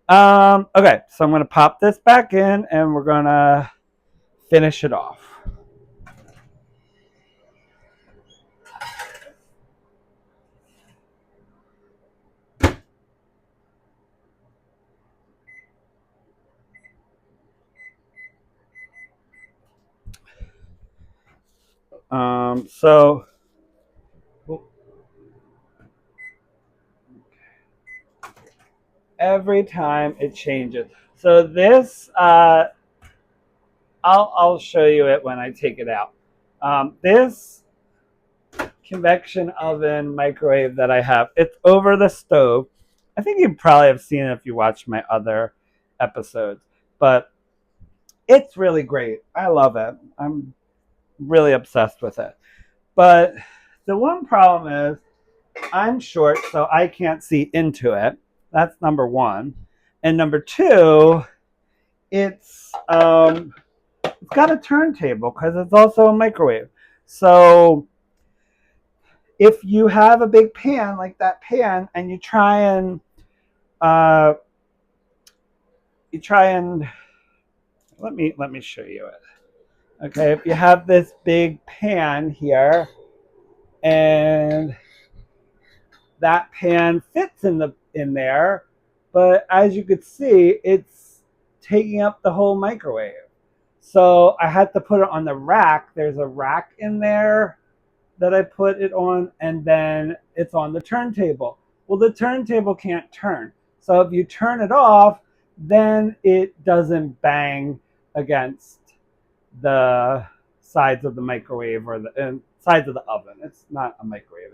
Okay, so I'm gonna pop this back in, and we're gonna finish it off. So every time it changes. So this, I'll show you it when I take it out. This convection oven microwave that I have, it's over the stove. I think you probably have seen it if you watch my other episodes, but it's really great. I love it. I'm really obsessed with it. But the one problem is I'm short, so I can't see into it. That's number one. And number two, it's got a turntable because it's also a microwave. So if you have a big pan like that pan, and uh, you try and let me show you it. Okay, if you have this big pan here, and that pan fits in there, but as you could see, it's taking up the whole microwave. So I had to put it on the rack. There's a rack in there that I put it on, and then it's on the turntable. Well, the turntable can't turn. So if you turn it off, then it doesn't bang against the sides of the microwave or the sides of the oven. It's not a microwave,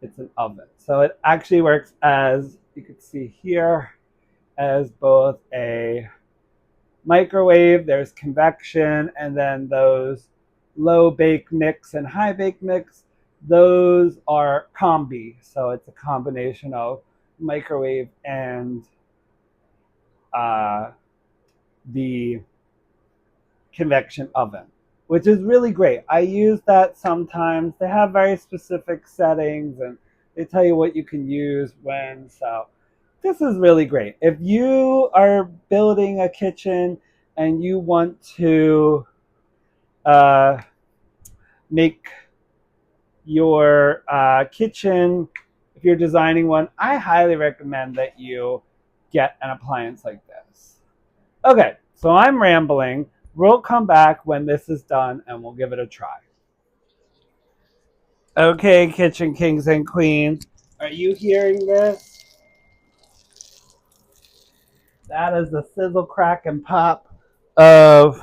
it's an oven. So it actually works, as you can see here, as both a microwave. There's convection, and then those low bake mix and high bake mix, those are combi. So it's a combination of microwave and the convection oven, which is really great. I use that sometimes. They have very specific settings, and they tell you what you can use when. So this is really great. If you are building a kitchen and you want to uh, make your kitchen, if you're designing one, I highly recommend that you get an appliance like this. Okay, so I'm rambling. We'll come back when this is done and we'll give it a try. Okay, kitchen kings and queens, are you hearing this? That is the sizzle, crack, and pop of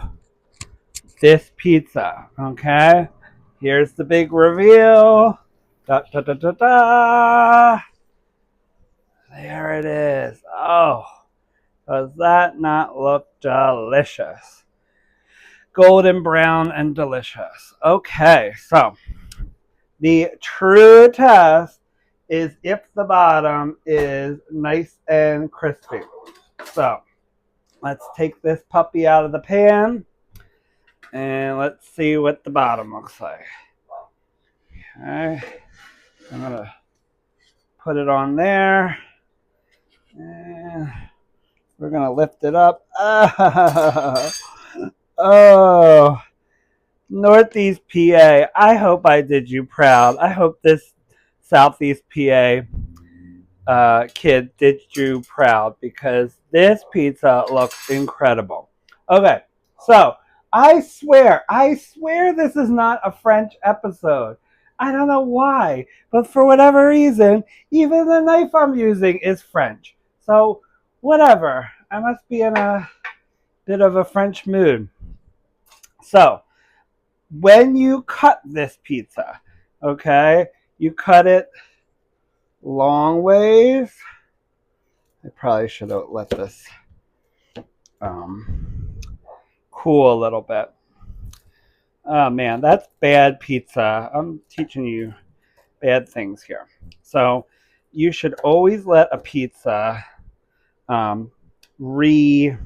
this pizza. Okay, here's the big reveal. Da, da, da, da, da. There it is. Oh, does that not look delicious? Golden brown and delicious. Okay, so the true test is if the bottom is nice and crispy. So let's take this puppy out of the pan and let's see what the bottom looks like. Okay, I'm gonna put it on there, and we're gonna lift it up. Oh, Northeast PA. I hope I did you proud. I hope this Southeast PA kid did you proud, because this pizza looks incredible. Okay, so I swear this is not a French episode. I don't know why, but for whatever reason, even the knife I'm using is French. So, whatever. I must be in a bit of a French mood. So, when you cut this pizza, okay, you cut it long ways. I probably should have let this cool a little bit. Oh man, that's bad pizza. I'm teaching you bad things here. So you should always let a pizza um, re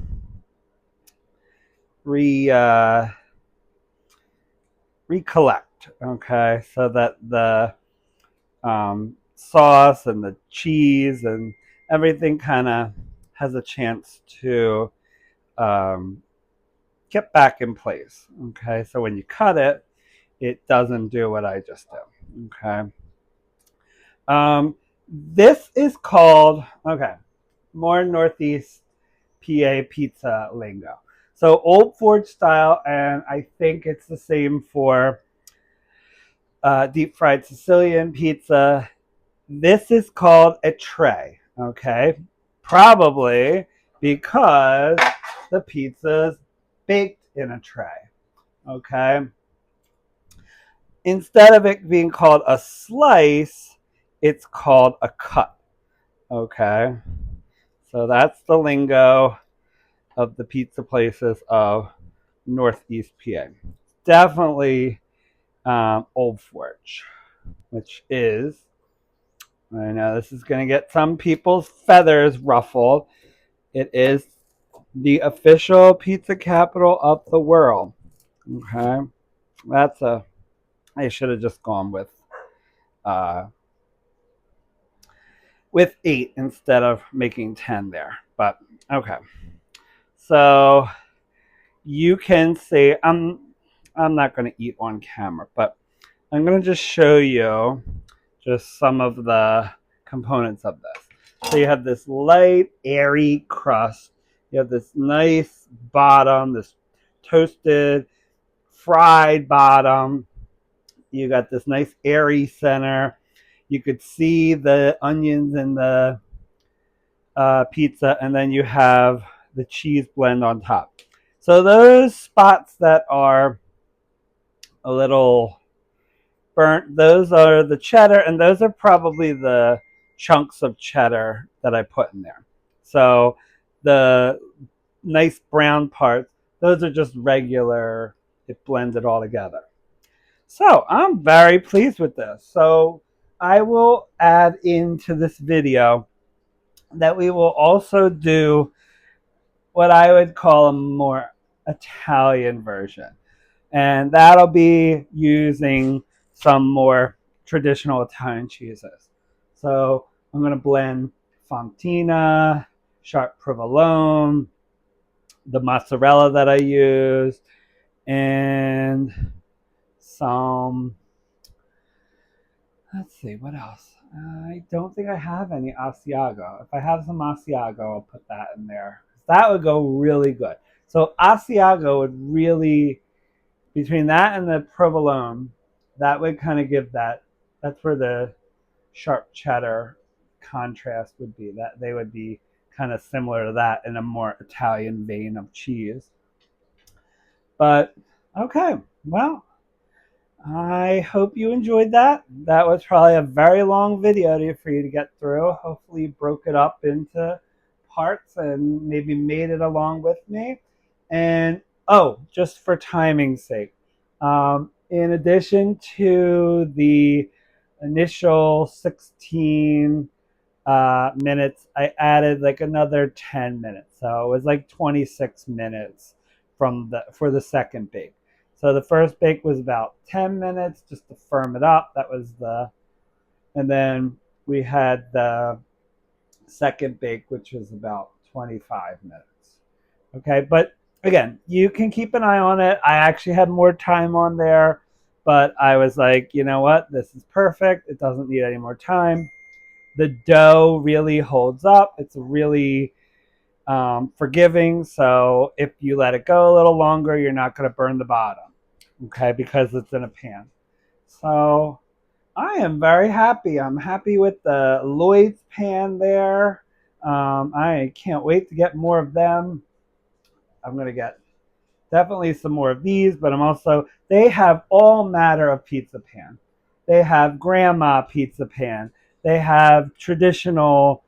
re recollect. Okay, so that the sauce and the cheese and everything kind of has a chance to um, get back in place. Okay, so when you cut it, it doesn't do what I just did. Okay, this is called, okay, more Northeast PA pizza lingo. So Old Forge style, and I think it's the same for deep fried Sicilian pizza. This is called a tray, okay? Probably because the pizza's baked in a tray, okay? Instead of it being called a slice, it's called a cut, okay? So that's the lingo of the pizza places of Northeast PA. Definitely Old Forge, which is, I know this is going to get some people's feathers ruffled. It is the official pizza capital of the world. Okay, that's a. I should have just gone uh, with 8 instead of making 10 there. But okay, so you can see I'm not going to eat on camera, but I'm going to just show you just some of the components of this. So you have this light, airy crust. You have this nice bottom, this toasted, fried bottom. You got this nice airy center. You could see the onions in the pizza, and then you have the cheese blend on top. So those spots that are a little burnt, those are the cheddar, and those are probably the chunks of cheddar that I put in there. So the nice brown parts, those are just regular, it blended all together. So I'm very pleased with this. So I will add into this video that we will also do what I would call a more Italian version. And that'll be using some more traditional Italian cheeses. So I'm going to blend Fontina, sharp provolone, the mozzarella that I use, and some, let's see, what else? I don't think I have any Asiago. If I have some Asiago, I'll put that in there. That would go really good. So Asiago would really, between that and the provolone, that would kind of give that, that's where the sharp cheddar contrast would be. That they would be kind of similar to that in a more Italian vein of cheese. But okay, well, I hope you enjoyed that. That was probably a very long video for you to get through. Hopefully you broke it up into parts and maybe made it along with me. And oh, just for timing's sake, in addition to the initial 16 minutes, I added like another 10 minutes. So it was like 26 minutes for the second bake. So the first bake was about 10 minutes just to firm it up. That was and then we had the second bake, which was about 25 minutes. Okay, but again, you can keep an eye on it. I actually had more time on there, but I was like, you know what? This is perfect. It doesn't need any more time. The dough really holds up. It's really forgiving. So if you let it go a little longer, you're not going to burn the bottom, okay, because it's in a pan. So I am very happy. I'm happy with the Lloyd's pan there. I can't wait to get more of them. I'm going to get definitely some more of these, but they have all matter of pizza pan. They have grandma pizza pan. They have traditional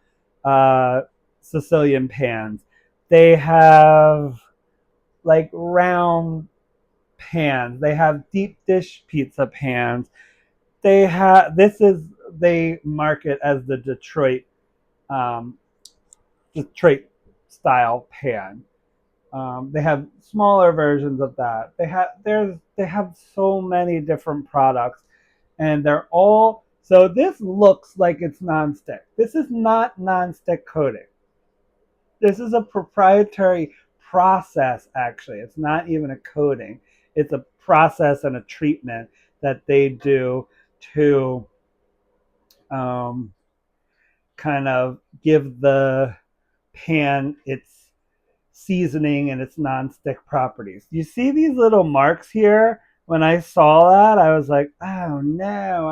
Sicilian pans. They have like round pans. They have deep dish pizza pans. They market as the um, Detroit style pan. They have smaller versions of that. They have so many different products, and they're all, so this looks like it's nonstick. This is not nonstick coating. This is a proprietary process. Actually, it's not even a coating. It's a process and a treatment that they do to um, kind of give the pan its seasoning and its non-stick properties. You see these little marks here? when I saw that, I was like, oh no.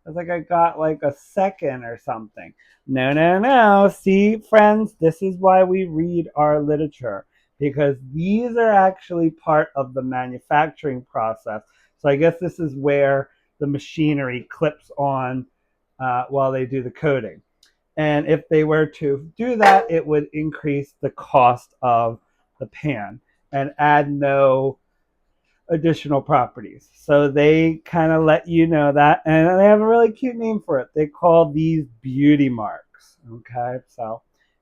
I got like a second or something. No, no, no. See, friends, this is why we read our literature, because these are actually part of the manufacturing process. So I guess this is where the machinery clips on while they do the coating. And if they were to do that, it would increase the cost of the pan and add no additional properties. So they kind of let you know that. And they have a really cute name for it. They call these beauty marks. Okay. So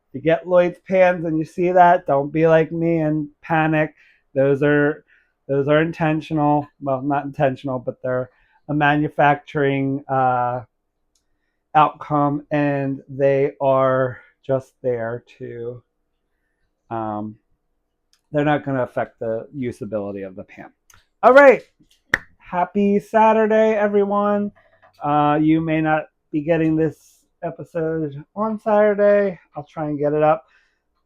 if you get Lloyd's pans and you see that, don't be like me and panic. Those are those are intentional. Well, not intentional, but they're a manufacturing outcome, and they are just there to um, they're not going to affect the usability of the pan. All right, happy Saturday, everyone. You may not be getting this episode on Saturday. I'll try and get it up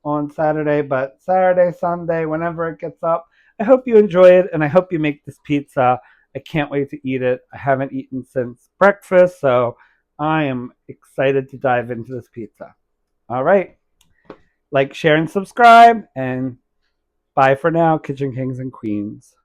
on Saturday, but Saturday, Sunday, whenever it gets up, I hope you enjoy it, and I hope you make this pizza. I can't wait to eat it. I haven't eaten since breakfast, so I am excited to dive into this pizza. All right. Like, share, and subscribe, and bye for now, Kitchen Kings and Queens.